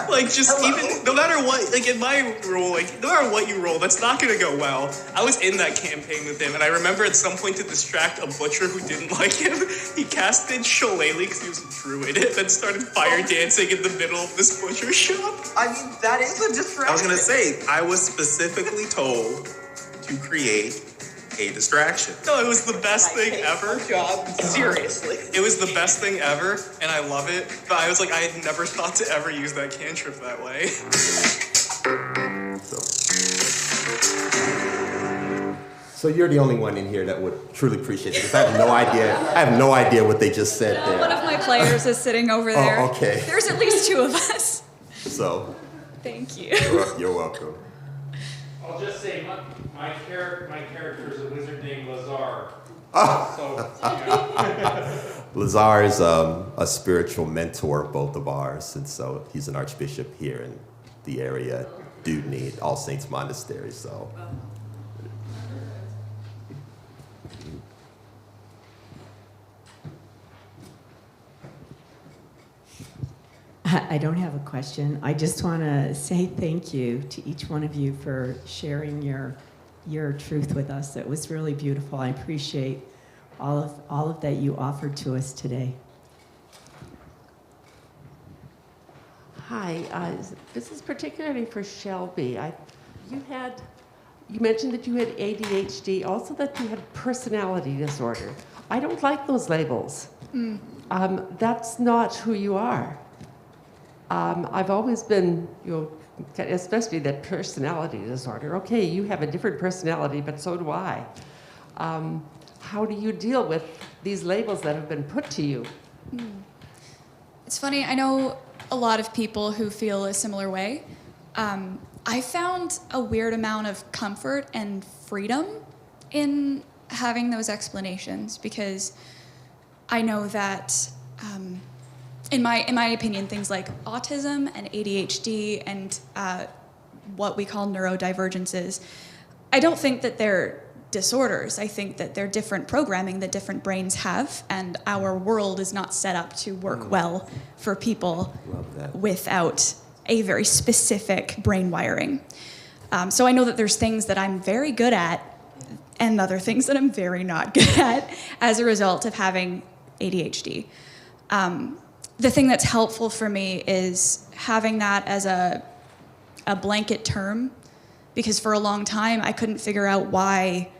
Like, just even, no matter what, like in my role, like, no matter what you roll, that's not gonna go well. I was in that campaign with him, and I remember at some point to distract a butcher who didn't like him, he casted Shillelagh because he was a druid, and then started fire dancing in the middle of this butcher shop. I mean, that is a distraction. I was gonna say, I was specifically told to create a distraction. No, it was the best thing ever. Job. Seriously. It was the best thing ever, and I love it. But I was like, I had never thought to ever use that cantrip that way. So you're the only one in here that would truly appreciate it, because I have no idea what they just said there. One of my players is sitting over there. Oh, okay. There's at least 2 of us. So. Thank you. You're welcome. I'll just say my character is a wizard named Lazar. Oh. So, Lazar is a spiritual mentor of both of ours, and so he's an archbishop here in the area, Dudney, All Saints Monastery. So. I don't have a question. I just want to say thank you to each one of you for sharing your truth with us. It was really beautiful. I appreciate all of that you offered to us today. Hi, this is particularly for Shelby. You mentioned that you had ADHD, also that you had personality disorder. I don't like those labels. That's not who you are. I've always been, especially that personality disorder. Okay, you have a different personality, but so do I. How do you deal with these labels that have been put to you? It's funny, I know a lot of people who feel a similar way. I found a weird amount of comfort and freedom in having those explanations, because I know that in my opinion, things like autism and ADHD and what we call neurodivergences. I don't think that they're disorders. I think that they're different programming that different brains have, and our world is not set up to work well for people without a very specific brain wiring. So I know that there's things that I'm very good at and other things that I'm very not good at as a result of having ADHD. The thing that's helpful for me is having that as a blanket term, because for a long time I couldn't figure out why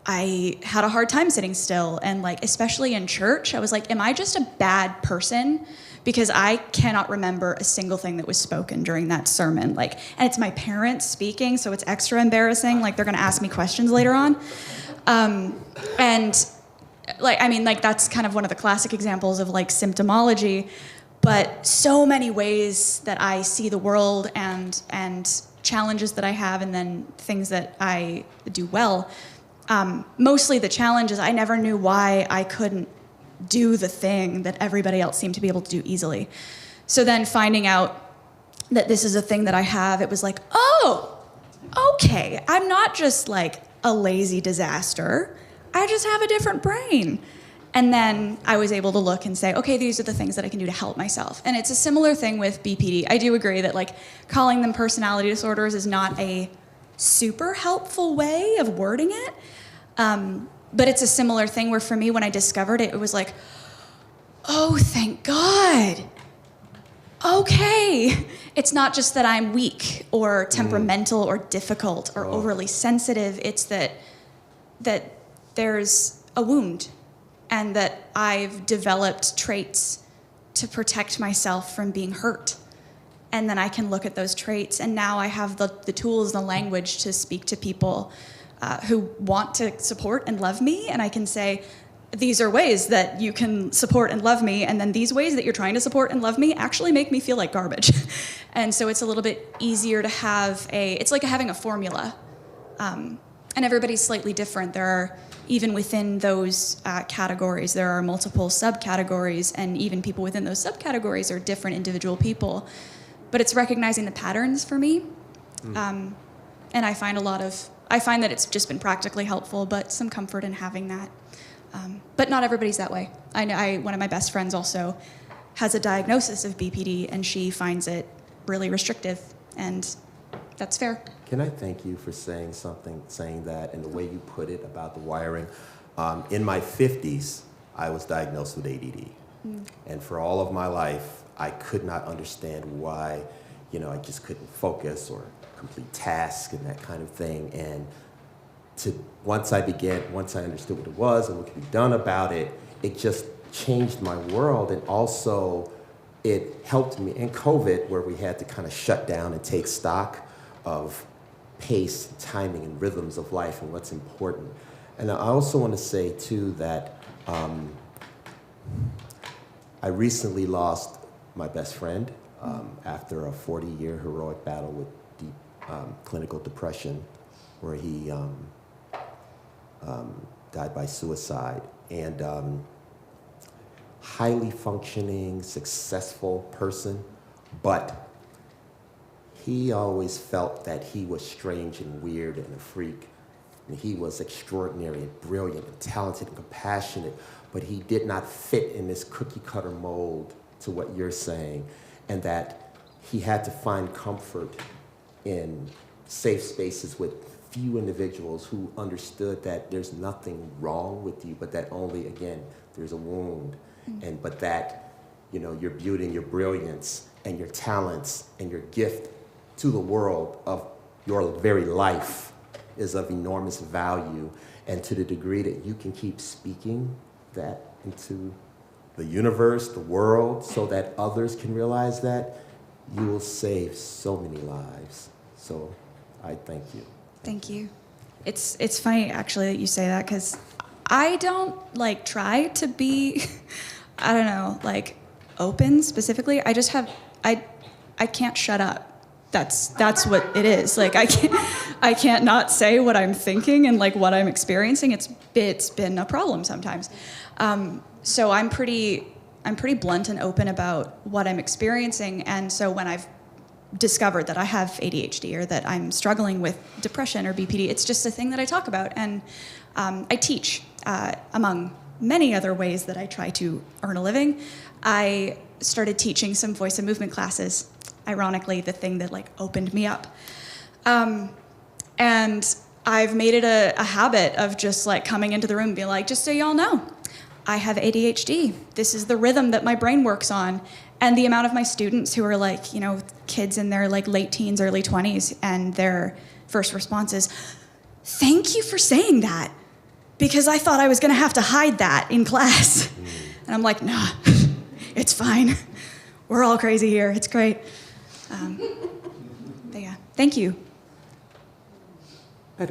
I had a hard time sitting still. And like, especially in church, I was like, am I just a bad person? Because I cannot remember a single thing that was spoken during that sermon. Like, and it's my parents speaking, so it's extra embarrassing. Like, they're gonna ask me questions later on. And like, I mean, like, that's kind of one of the classic examples of like symptomology, but so many ways that I see the world and challenges that I have, and then things that I do well. Mostly the challenges, I never knew why I couldn't do the thing that everybody else seemed to be able to do easily. So then finding out that this is a thing that I have, it was like, oh, okay, I'm not just like a lazy disaster. I just have a different brain. And then I was able to look and say, okay, these are the things that I can do to help myself. And it's a similar thing with BPD. I do agree that like calling them personality disorders is not a super helpful way of wording it. But it's a similar thing where for me, when I discovered it, it was like, oh, thank God. Okay. It's not just that I'm weak or temperamental or difficult or overly sensitive. It's that there's a wound, and that I've developed traits to protect myself from being hurt. And then I can look at those traits, and now I have the tools, the language to speak to people who want to support and love me, and I can say, these are ways that you can support and love me, and then these ways that you're trying to support and love me actually make me feel like garbage. And so it's a little bit easier to have it's like having a formula. And everybody's slightly different. There are, even within those categories, there are multiple subcategories, and even people within those subcategories are different individual people. But it's recognizing the patterns for me. And I find that it's just been practically helpful, but some comfort in having that. But not everybody's that way. One of my best friends also has a diagnosis of BPD, and she finds it really restrictive, and that's fair. Can I thank you for saying that, and the way you put it about the wiring? In my 50s, I was diagnosed with ADD. And for all of my life, I could not understand why, I just couldn't focus or complete tasks and that kind of thing. And once I understood what it was and what could be done about it, it just changed my world. And also it helped me in COVID, where we had to kind of shut down and take stock of pace, timing, and rhythms of life and what's important. And I also want to say too that I recently lost my best friend after a 40-year heroic battle with deep clinical depression, where he died by suicide. And highly functioning, successful person, but he always felt that he was strange and weird and a freak. And he was extraordinary and brilliant and talented and compassionate, but he did not fit in this cookie cutter mold to what you're saying, and that he had to find comfort in safe spaces with few individuals who understood that there's nothing wrong with you, but that only, again, there's a wound, but that, your beauty and your brilliance and your talents and your gift to the world of your very life is of enormous value. And to the degree that you can keep speaking that into the universe, the world, so that others can realize that, you will save so many lives. So I thank you. Thank you. It's funny, actually, that you say that, because I don't, try to be, I don't know, open specifically. I just have, I can't shut up. That's what it is. I can't not say what I'm thinking and what I'm experiencing. It's been a problem sometimes. So I'm pretty blunt and open about what I'm experiencing. And so when I've discovered that I have ADHD or that I'm struggling with depression or BPD. It's just a thing that I talk about. And I teach, among many other ways that I try to earn a living. I started teaching some voice and movement classes, ironically, the thing that like opened me up. And I've made it a habit of just like coming into the room and being like, just so y'all know, I have ADHD. This is the rhythm that my brain works on. And the amount of my students who are like, you know, kids in their like late teens, early 20s, and their first response is, thank you for saying that, because I thought I was gonna have to hide that in class. And I'm like, nah, it's fine. We're all crazy here, it's great. But yeah, thank you. I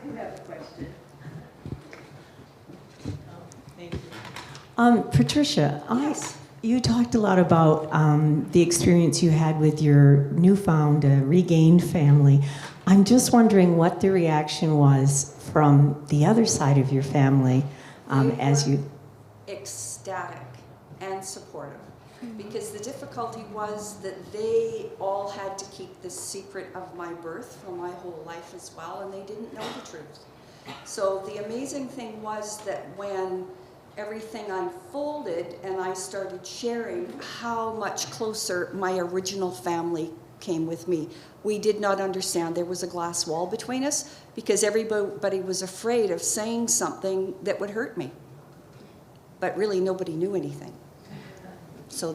do have a question. Thank you. Patricia, you talked a lot about the experience you had with your newfound, regained family. I'm just wondering what the reaction was from the other side of your family as you... Ecstatic and supportive. Because the difficulty was that they all had to keep the secret of my birth for my whole life as well, and they didn't know the truth. So the amazing thing was that when everything unfolded and I started sharing how much closer my original family came with me, we did not understand there was a glass wall between us because everybody was afraid of saying something that would hurt me. But really nobody knew anything. So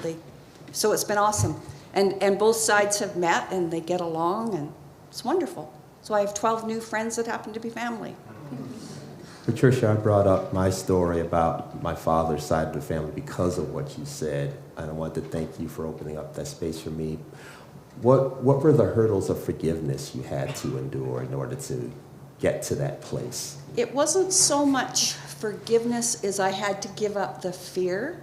it's been awesome. And both sides have met and they get along and it's wonderful. So I have 12 new friends that happen to be family. Patricia, I brought up my story about my father's side of the family because of what you said, and I want to thank you for opening up that space for me. What were the hurdles of forgiveness you had to endure in order to get to that place? It wasn't so much forgiveness as I had to give up the fear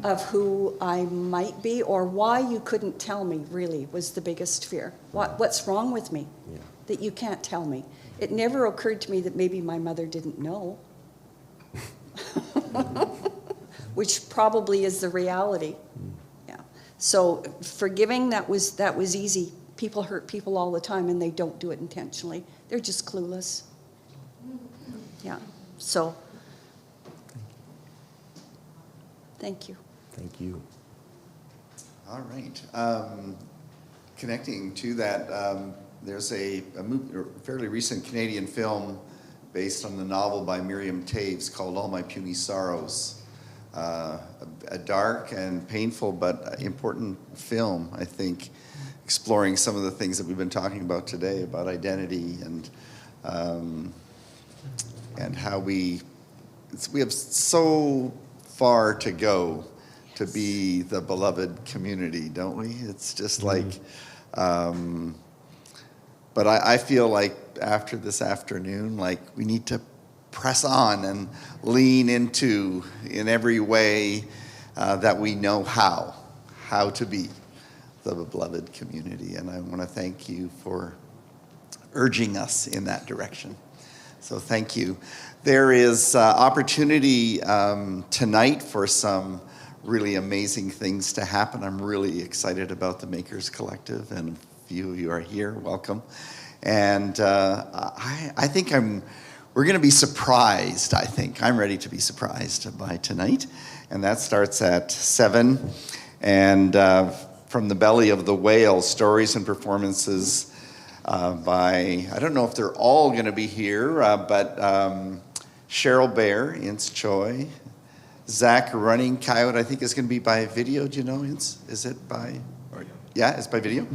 of who I might be, or why you couldn't tell me, really, was the biggest fear. What's wrong with me that you can't tell me? It never occurred to me that maybe my mother didn't know, which probably is the reality. Yeah. So forgiving, that was easy. People hurt people all the time, and they don't do it intentionally. They're just clueless. Yeah. So, thank you. Thank you. All right. Connecting to that, there's a fairly recent Canadian film based on the novel by Miriam Taves called All My Puny Sorrows. A dark and painful but important film, I think, exploring some of the things that we've been talking about today about identity and how we have so far to go to be the beloved community, don't we? It's just like, but I feel like after this afternoon, like we need to press on and lean into in every way that we know how to be the beloved community. And I want to thank you for urging us in that direction. So thank you. There is opportunity tonight for some really amazing things to happen. I'm really excited about the Makers Collective, and a few of you are here. Welcome. And I think we're going to be surprised, I think. I'm ready to be surprised by tonight. And that starts at 7. And from the belly of the whale, stories and performances by, I don't know if they're all going to be here, but Cheryl Bear, Ince Choi, Zach Running Coyote, I think is going to be by video. Do you know, Ince? Is it by? Yeah, it's by video.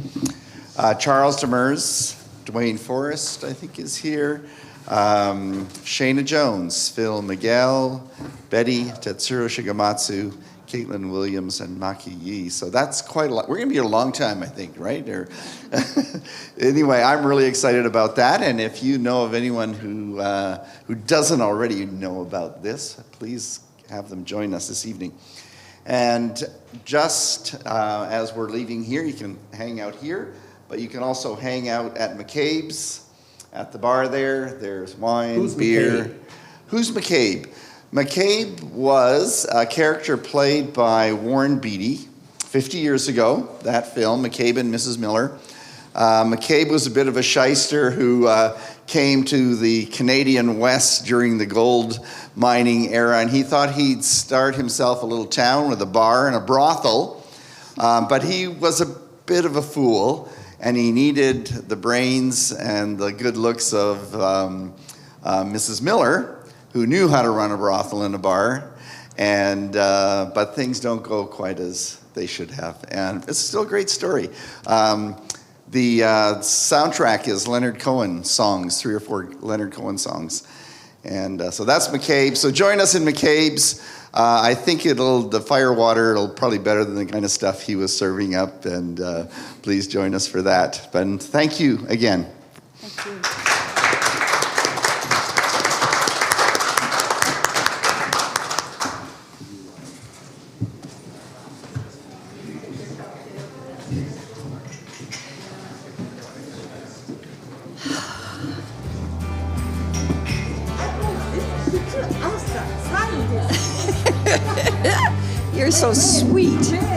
Charles Demers, Dwayne Forrest, I think, is here. Shayna Jones, Phil Miguel, Betty, Tetsuro Shigematsu, Caitlin Williams, and Maki Yi. So that's quite a lot. We're going to be here a long time, I think, right? Or anyway, I'm really excited about that. And if you know of anyone who doesn't already know about this, please have them join us this evening. And just as we're leaving here, you can hang out here, but you can also hang out at McCabe's at the bar there. There's wine, beer. McCabe? Who's McCabe? McCabe was a character played by Warren Beatty 50 years ago, that film, McCabe and Mrs. Miller. McCabe was a bit of a shyster who came to the Canadian West during the gold mining era, and he thought he'd start himself a little town with a bar and a brothel, but he was a bit of a fool, and he needed the brains and the good looks of Mrs. Miller, who knew how to run a brothel and a bar, and but things don't go quite as they should have, and it's still a great story. The soundtrack is Leonard Cohen songs, 3 or 4 Leonard Cohen songs. And so that's McCabe. So join us in McCabe's. I think the firewater, it'll probably better than the kind of stuff he was serving up. And please join us for that. But thank you again. Thank you. You're so sweet.